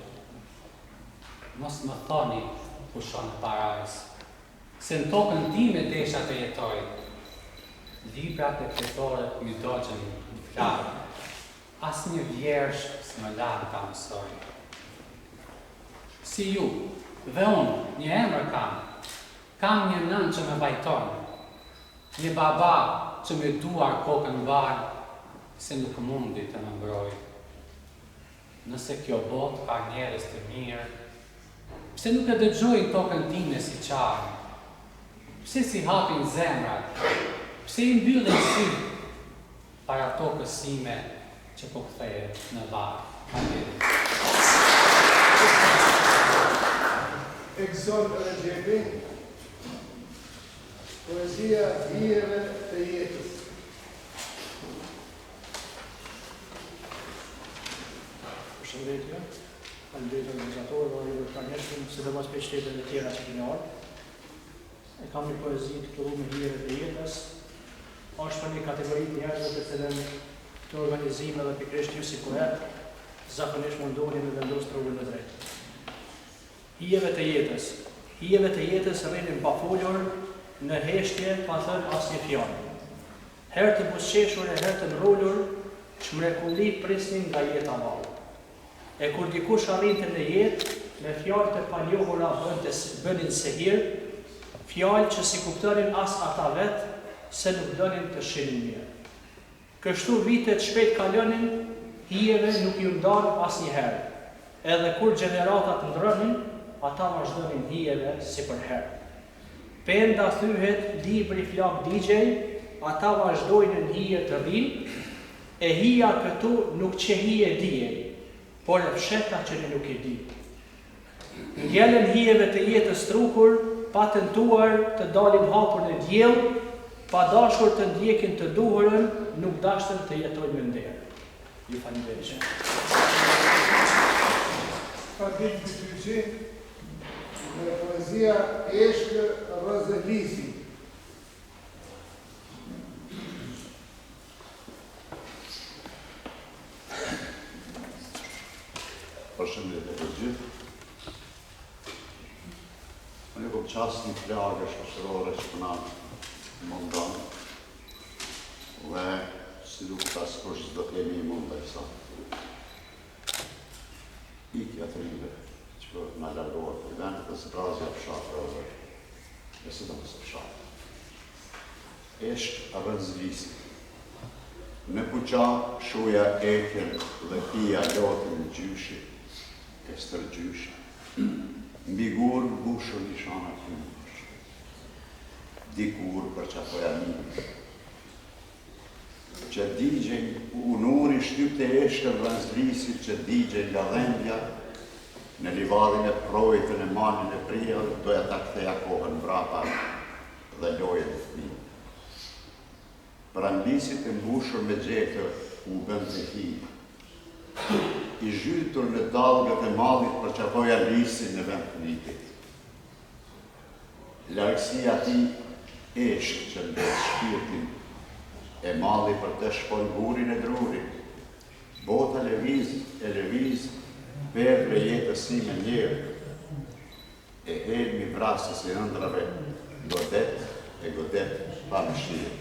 Speaker 22: Mos më thoni pushon në parajsë, se në tokën time desha të jetoj. Librat e fletore mi dogjen në flarë, as një vjersh s'më larë ta mësoj. Si ju, dhe unë, një emër kam një nën që me vajton, një baba që me duar kokën barë, se nuk mundi të më mbroj. Nëse kjo bot ka njerëz të mirë, pse nuk e dëgjoj tokën time si qarë? Pse si hapin zemrat? Pse i mbyllin sy para tokës sime që po kthehet në varë?
Speaker 1: Ekson Recep, poezia Hireve të jetës.
Speaker 17: Përshëndetje, faleminderit organizatorëve dhe organizatorëve, sidomos për shtetet e tjera që keni ardhur. E kam një poezi të këtu me hijet e jetës. Është për një kategori të njerëzve të cilën të organizime dhe pikërisht ju si poet zakonisht mundoheni me vendosur rrugën e drejtë. Hijeve të jetës. Hijeve të jetës rrinin pa folur në heshtje pa thënë asnjë fjalë. Herë të buzëqeshur e herë të nrollur, çmrekulli prisnin nga jeta vallë. E kur dikush arrinte në jetë, me fjalë të panjohura bënin se hir, fjalë që si kuptonin as ata vetë, se nuk donin të shihnin mirë. Kështu vitet shpejt kalonin, hijeve nuk ju ndan asnjëherë. Edhe kur gjeneratat ndronin, ata vazhdonin hijeve si për herë. Penda thyhet, libri flak digjej, ata vazhdojnë në hije të rrinë, e hija këtu nuk që hije dijej, por e fsheta që ne nuk i di. Ngjellen hijeve të jetës trukur, pa tentuar të dalin hapur në diell, pa dashur të ndjekin të duhurën, nuk dashtën të jetojnë me nder. Ju falenderoj.
Speaker 1: Fabrik Bytyqi dhe poezia Eshkë Rëzëlisi.
Speaker 16: Përshëndetje të gjithë. Unë kom qasë një plagë shoqërore që përna mundan dhe si duke ta s'kush s'do kemi i mund dhe kësa. Ikja të rive që për nga largohet për vendet dhe se razja fshatë dhe se do nëse fshatë. Eshk Rëzlisi. Në puqa shuja ekjen dhe pia lotin në gjyshi, e stërgjyshi. Mbi gur bushur një shana të mësh. Dikur për që ato janë që digjen unuri shtyp të eshkër Rëzlisit që digjen nga dhembja në livadin e projtën e manin e prija doja ta ktheja kohën brapa dhe lojet e fëmijë. Prandisit e mbushur me gjekë u bënd të hi, i zhytur në dalgët e mallit për që apoja lisin në vend të nitit. Largësia ti eshk që mbes shpirtin, e malli për të shpon burin e drurin, bota lëviz e lëviz, verdre jetës si me njerë, e helmi vrasës i ëndrave, godet e godet pa mëshirë.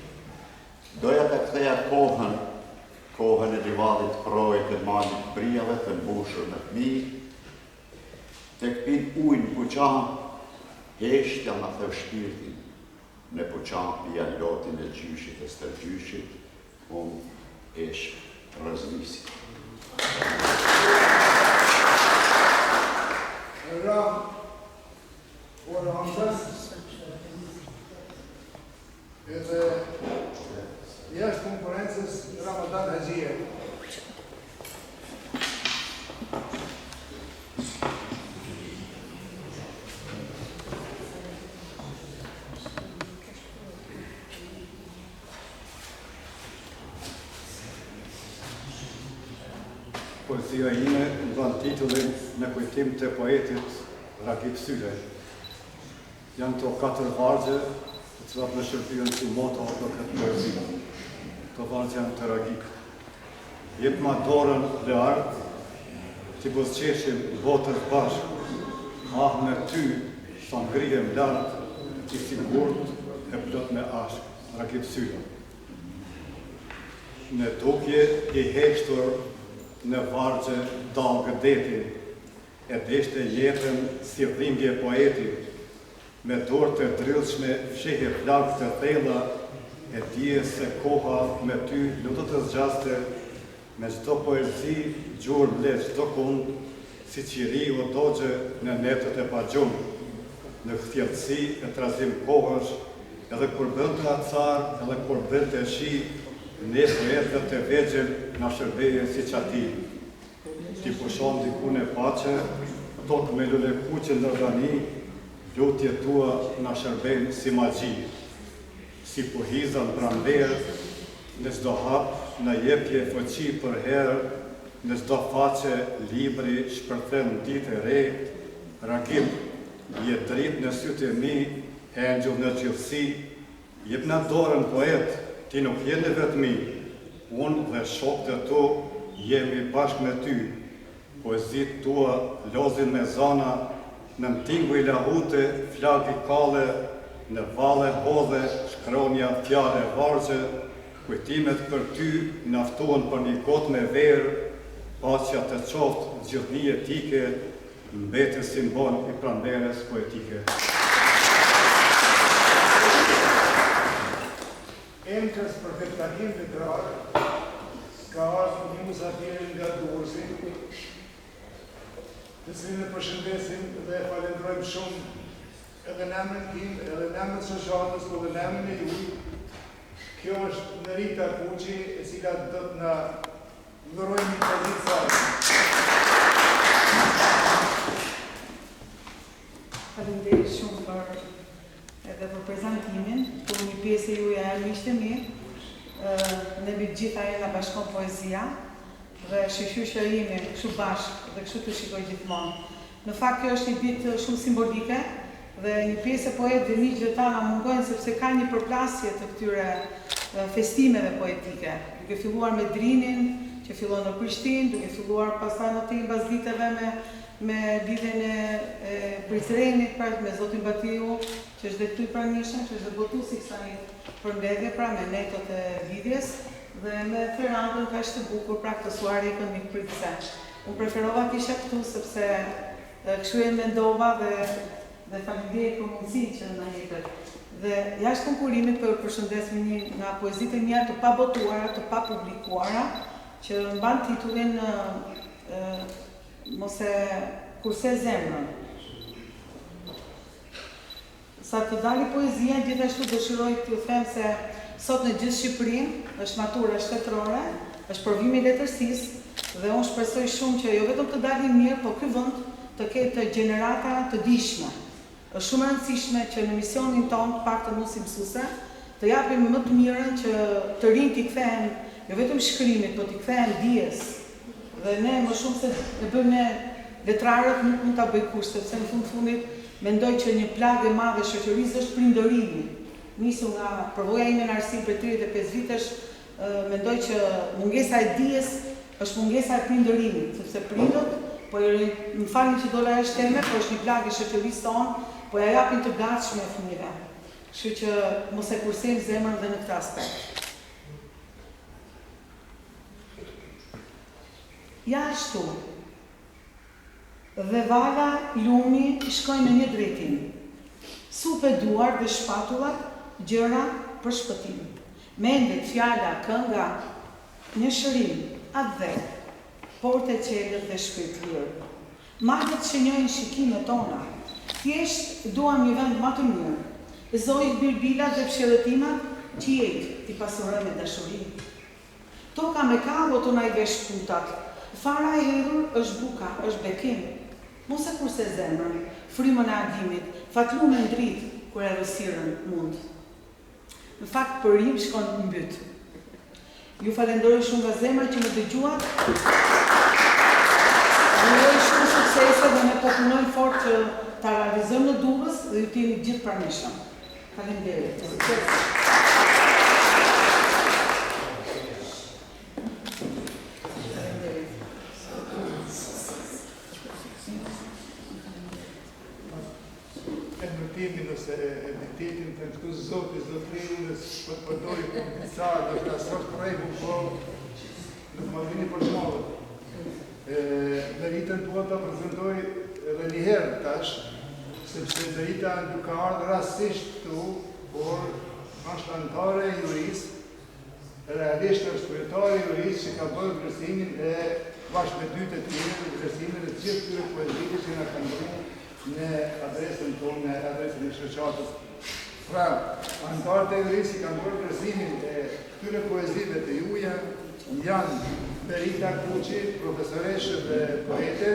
Speaker 16: Doja të ktheja kohën e rivalit projt e malit brijave të mbushur në fëmijë, të këpin ujnë puqan, heshtja nga thëv shpirtin, në puqan pia lotin e gjyshit e stërgjyshit, unë Eshk Rëzlisi.
Speaker 1: Ram Orhandas edhe jashtë konkurencës Ramadan Hajie.
Speaker 3: Poezia ime mban titullin në kujtim të poetit Ragip Sylej. Janë to 4 vargje, të cilat në shërbyen si moto për këtë poezi. Të vargje janë të Ragip. Jep ma dorën dhe ardë, t'i buzëqeshim botër bashkë, ah me ty, sa ngrihem lartë, i sigurt e plot me ashk, Ragip Sylej. Në dukje i heshtur në vargje dalgë detin, e deshte jetën si dhimbje poeti, me dorë të drillshme fshehe flakë të thella, e dije se koha me ty lutët të zgjaste, me çdo poezi gjurë le çdo kund, si qiri o dogje në netët e pagjumë, në këthjelësi e trazim kohësh, edhe kur bënd të acar, edhe kur bënd të shi, ne poetët të vegjel në shërbeje si qati. Ti pushon dikun e pache, tok me lule kuqe ndërgani, lutje tua në shërben si magji. Si pohizan pramber, në çdo hap në jepje fëqi për herë, në çdo faqe libri shpërthen ditë e re, reagim, je dritë në sytë e mi, Angel në gjithësi, jep në dorën poet, ti nuk jeni vetëmi, unë dhe shokët e tu jemi bashkë me ty, poezit tua lozin me zana, në mtingu i lahute, flagi kale, në vale bodhe, shkronja fjale vargje, kujtimet për ty naftuan për një kot me verë, paqja të qoftë gjithni etike, mbete simbol i pranveres poetike.
Speaker 1: Emkës për këtë takim të krarë, ka ardhur një musafiri nga Durrësi, të cilin e përshëndesim dhe e falenderojmë shumë edhe në emrin tim, edhe në emrin e shoqatës, por edhe në emrin e juaj. Kjo është Nerita Kuqi, e cila do të na dhurojë një pozicion.
Speaker 4: Faleminderit shumë për edhe për prezantimin, për një pjesë e juaj e miqtë mi. Ne mbi gjitha jena bashkon poezia dhe shoqyshja ime kështu bashkë dhe kështu të shikoj gjithmonë. Në fakt kjo është një ditë shumë simbolike dhe një pjesë e poetë dhe miqve tana mungojnë sepse ka një përplasje të këtyre festimeve poetike, duke filluar me Drinin, që fillon në Prishtinë, duke filluar pastaj në të mbasditeve me lidhjen e Prizrenit, pra me Zotin Batiu, që është dhe këtu i pranishëm, që është dhe botuesi kësaj përmbledhje, pra me netot e lidhjes, dhe me Ferrandën ka ishte bukur, pra këtë suari ekonomik pritse. Unë preferova kisha këtu, sepse kështu e mendova dhe faleminderit për mundësinë që na jepet. Dhe jashtë konkurimit përshëndes me një nga poezitë e mia të pabotuara, të papublikuara, që mban titullin Mose kurse zemrën. Sa të dali poezia, gjithashtu dëshiroj t'ju them se sot në gjithë Shqipërinë është natura shtetërore, është provimi i letërsisë dhe unë shpresoj shumë që jo vetëm të dalin mirë, por ky vend të ketë gjenerata të dijshme. Është shumë e rëndësishme që në misionin tonë, paktën unë si mësuese, të japim më të mirën që të rinjt t'i kthehen jo vetëm shkrimit, por t'i kthehen dijes. Dhe ne më shumë se e bëjmë ne letrarët nuk mund ta bëj kusht, sepse në fundit mendoj që një plagë e madhe shoqërisë është prindërimi. Nisu nga përvoja ime në arsim për 35 vitesh, mendoj që mungesa e dijes është mungesa e prindërimit, sepse prindët, po më falni që dola është teme, po është një plagë e shoqërisë tonë, po ja japin të gatshme fëmijëve. Kështu që mos e kursejmë zemrën dhe në këtë aspekt. Jashtu, dhe vala, lumi, shkojnë në një drejtim. Supe duar dhe shpatullat, gjëra për shpëtim. Mendet, fjala, kënga, një shërim, atë dhe, porte qelët dhe shpirt lirë. Magët që njojnë shikimet tona, thjesht duam një vend më të mirë. Zojt bilbilat dhe pshirëtimat, që jetë t'i pasurën me dashurim. Toka me kavo të na i vesh putat, fara e hedhur është buka, është bekim. Mos e kurse zemrën, frymën e adimit, fatlu me ndrit, kur e rësirën mund. Në fakt, për rim shkon në mbyt. Ju falenderoj shumë nga zemra që më dëgjuat. Uroj shumë suksese dhe ne po punojmë fort që ta realizojmë në Durrës dhe ju t'jeni gjithë pranishëm. Faleminderit.
Speaker 1: Emërtimin ose epitetin të këtu zoti, zotrinës, përdori për disa, dhe të asërë të rejbu, po nuk më vini për shmollët. Meritën tua të prezentoj edhe njëherë tash, sepse Merita duke ardhë rastisht këtu, por është anëtare e jurisë, realisht është kryetare e jurisë që ka bërë vlerësimin e bashkë me dy të tjerë, vlerësimin e gjithë këtyre poezitë që na kanë bërë në adresën tonë, në adresën e shoqatës. Pra, anëtarët e jurisë që kanë bërë vlerësimin e këtyre poezive të juaja janë Merita Kuqi, profesoreshë dhe poete,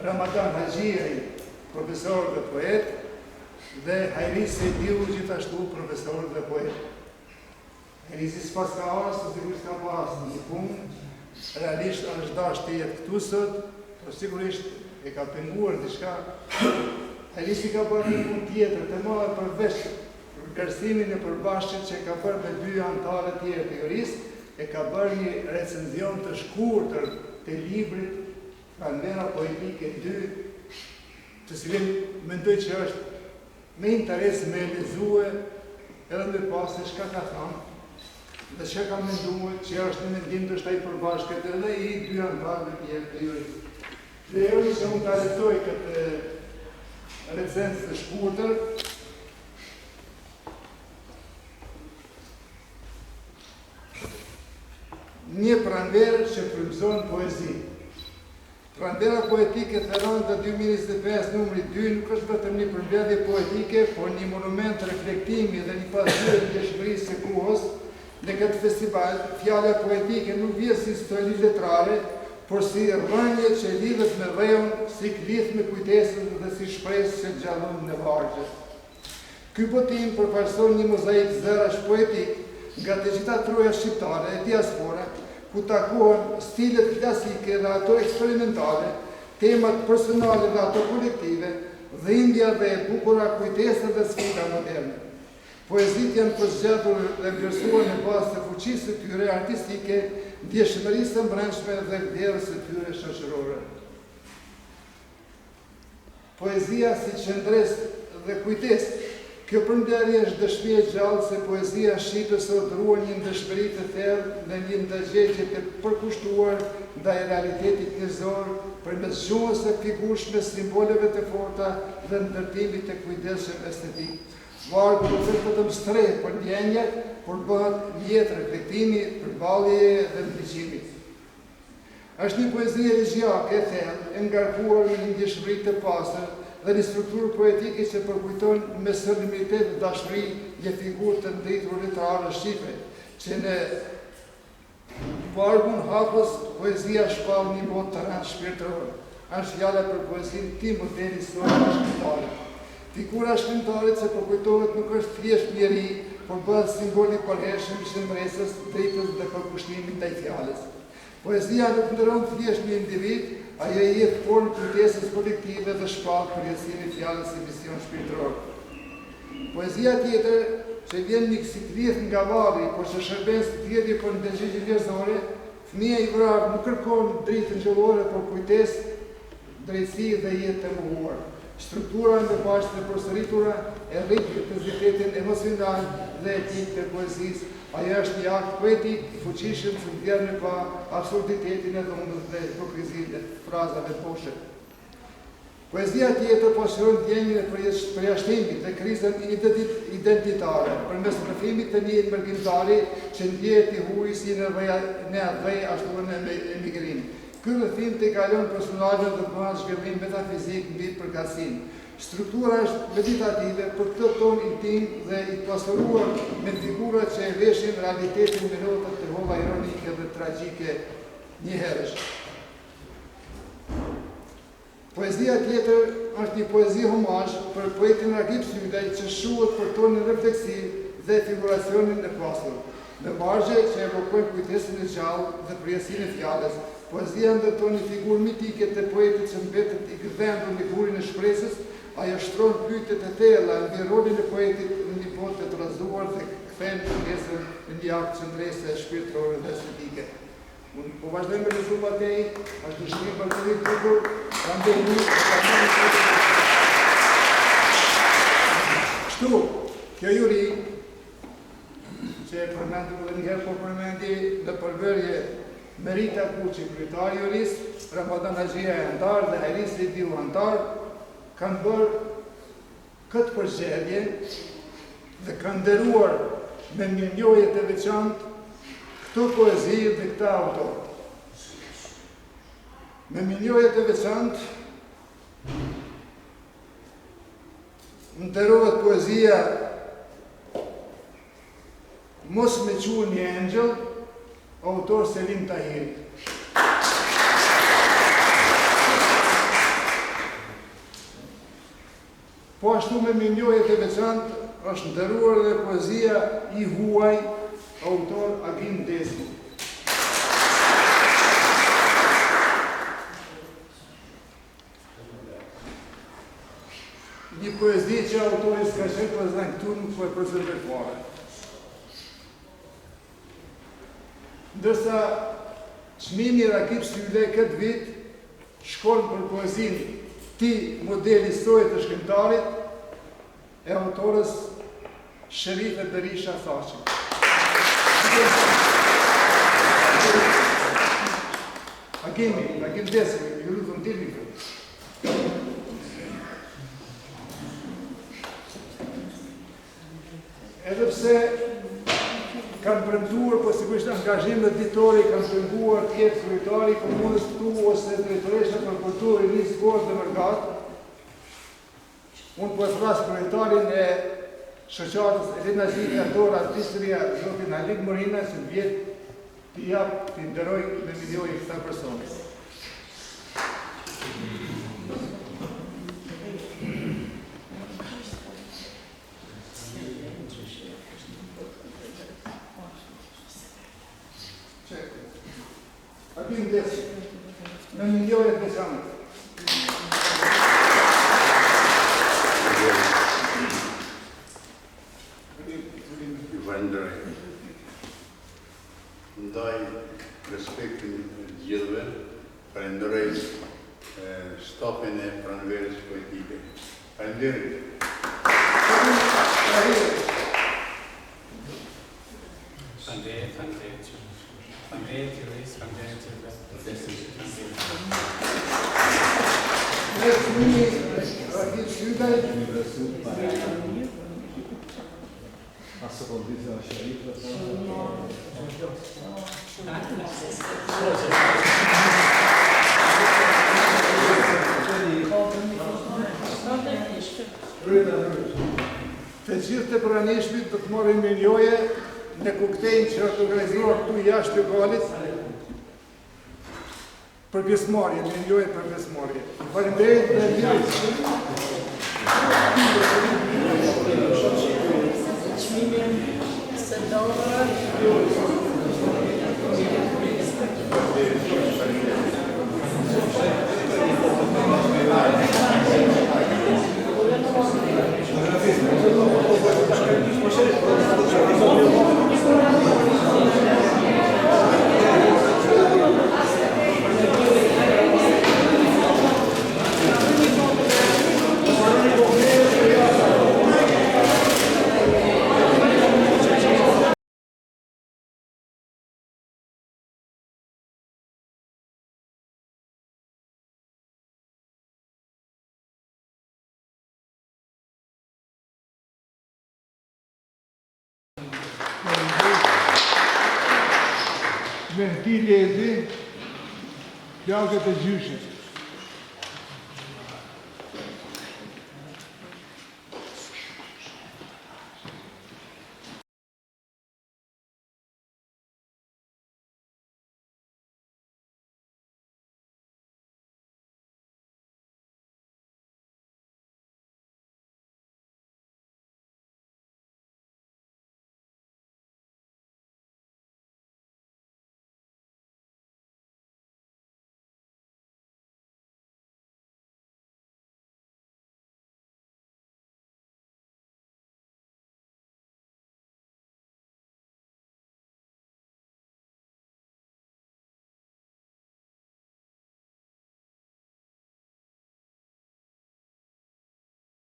Speaker 1: Ramadan Haxhieri, profesor dhe poet, dhe Hajrisi Sediu, gjithashtu profesor dhe poet. Hajrisi s'pas ka asë, sigurisht ka pas një punë, realisht është dashur të jetë këtu sot, por sigurisht e ka penguar diçka. Ai si ka bërë një punë tjetër të madhe përveç kërcimin e përbashkët që ka bërë me 2 anëtarë tjerë të jurisë, e ka bërë një recenzion të shkurtër të librit Pranvera poetike 2, të cilin mendoj që është me interes me lexue edhe me pasë çka ka thënë dhe çka ka menduar që është në mendim të shtaj përbashkët edhe i 2 anëtarëve tjerë të jurisë. Dhe unë që unë ta lexoj këtë recenzë të shkurtër, një pranverë që frymëzon poezi. Pranvera poetike Theranda 2025 numri 2 nuk është vetëm një përmbledhje poetike, por një monument reflektimi dhe një pasqyrë të dëshmërisë së kohës. Në këtë festival, fjala poetike nuk vjen si histori letrare, por si rrënje që lidhet me dheun, si klith me kujtesën dhe si shpresë që gjallon në vargje. Ky botim përfaqëson një mozaik zërash poetik nga të gjitha troja shqiptare e diaspora, ku takohen stilet klasike dhe ato eksperimentale, temat personale dhe ato kolektive, dhimbja dhe e bukura kujtesa dhe sfida moderne. Poezit janë përzgjatur dhe vlerësuar në bazë të fuqisë së tyre artistike, ndjeshmërisë së brendshme dhe vlerës së tyre shoqërore. Poezia si qendresë dhe kujtesë. Kjo përmbledhje është dëshmi e gjallë se poezia shqipe sot ruan një ndëshmëri të thellë dhe një ndërgjegje të përkushtuar ndaj realitetit njerëzor përmes gjuhës së figurshme, simboleve të forta dhe ndërtimit të kujdesshëm estetik. Vargu nuk është vetëm streh për ndjenjat, por bëhet mjet reflektimi, përballje dhe ndriçimi. Është një poezi elegjake e thellë, e ngarkuar me një ndjeshmëri të pastër dhe një strukturë poetike që përkujton me solemnitet dhe dashuri një figurë të ndritur letrare shqipe, që në vargun hapës poezia shpall një botë të rëndë shpirtëror. Është fjala për poezinë tim modeli historik shqiptar. Figura shkrimtarit që përkujtohet nuk është thjesht njeri, por bëhet simbol i përhershëm i shëndresës, drejtës dhe përkushtimit ndaj fjalës. Poezia nuk ndëron thjesht një individ, ajo e jep formë kujtesës kolektive dhe shpall përjetësimin e fjalës si mision shpirtëror. Poezia tjetër që vjen një siklith nga valli, por që shërben si thjedhje për ndërgjegje njerëzore, fëmia i vrarë nuk kërkon drejtën qellore, por kujtesë, drejtësi dhe jetë të mohuar. Struktura në bashkë të përsëritura e rrit intensitetin emocional dhe etik të poezisë. Ajo është një akt poetik i fuqishëm që vjen në pa absurditetin e dhunës dhe hipokrizinë e frazave poshtë. Poezia tjetër pasqyron ndjenjën e përjashtimit dhe krizën identitare, përmes rrëfimit të një mërgjimtari që ndjehet i huaj si në adhej ashtu në emigrim. Ky rrëfim të kalon personazhet dhe bën zhvillim metafizik mbi përkatësinë. Struktura është meditative për këtë ton intim dhe i pasuruar me figura që e veshin realitetin me notat të holla ironike dhe tragjike njëherësh. Poezia tjetër është një poezi homazh për poetin Ragip Sydaj që shuhet për tonin refleksiv dhe figuracionin e pasur, me vargje që evokojnë kujtesën e gjallë dhe përjetësinë e fjalës. Poezia ndërton një figurë mitike të poetit që mbetet i gdhendur në gurin e shpresës. Ajo shtron pyetje të thella mbi rolin e poetit në një botë të trazuar dhe kthen pjesën në një akt qendrese shpirtërore dhe estetike. Unë po vazhdoj me lexuar Matej, është një shkrim për të bukur, prandaj kështu, kjo juri që e përmendur edhe një herë po përmendi në përvërje Merita Kuçi, kryetari i jurisë, Ramadan Haxhia e antar dhe Hairisi Diu antar, kanë bërë këtë përzgjedhje dhe kanë nderuar me mirënjohje të veçantë këto poezi dhe këta autor. Me mirënjohje të veçantë nderohet poezia Mos me quheni Angel, autor Selim Tahiri. Po ashtu me mirënjohje të veçantë është nderuar dhe poezia I huaj, autor Agim Desi. poezi që autori s'ka qenë prezent këtu nuk po e prezentoj fare. Ndërsa çmimi Rakip Sylle këtë vit shkon për poezinë Ti modeli historie të shkrimtarit e autorës Sherife Berisha Thaçi. Agim Desmi, ju lutem dilni këtu. Edhe pse kanë premtuar, po sigurisht angazhim në ditori kanë penguar të jetë kryetari i komunës këtu ose drejtoresha për kulturë Rinis Gorë dhe Mërgat. Unë po e flas kryetarin e shoqatës Elena Zini Ator Artistëria zotin Halik Morina që në vjetë t'i jap t'i nderoj me milioj këta persone. Agim Desmi, me milionet beçanët.
Speaker 16: Ju falenderoj. Ndaj respektin e gjithëve, falenderoj stafin e pranverës politike. Falenderit.
Speaker 1: Të gjithë të pranishmit të të marrin milioje në koktejl që është organizuar këtu jashtë lokalit për pjesëmarrje, milioje për pjesëmarrje. Faleminderit dhe mirë.
Speaker 20: Çmimin së dorë.
Speaker 1: Mehdi Lezi, plagët e gjyshit.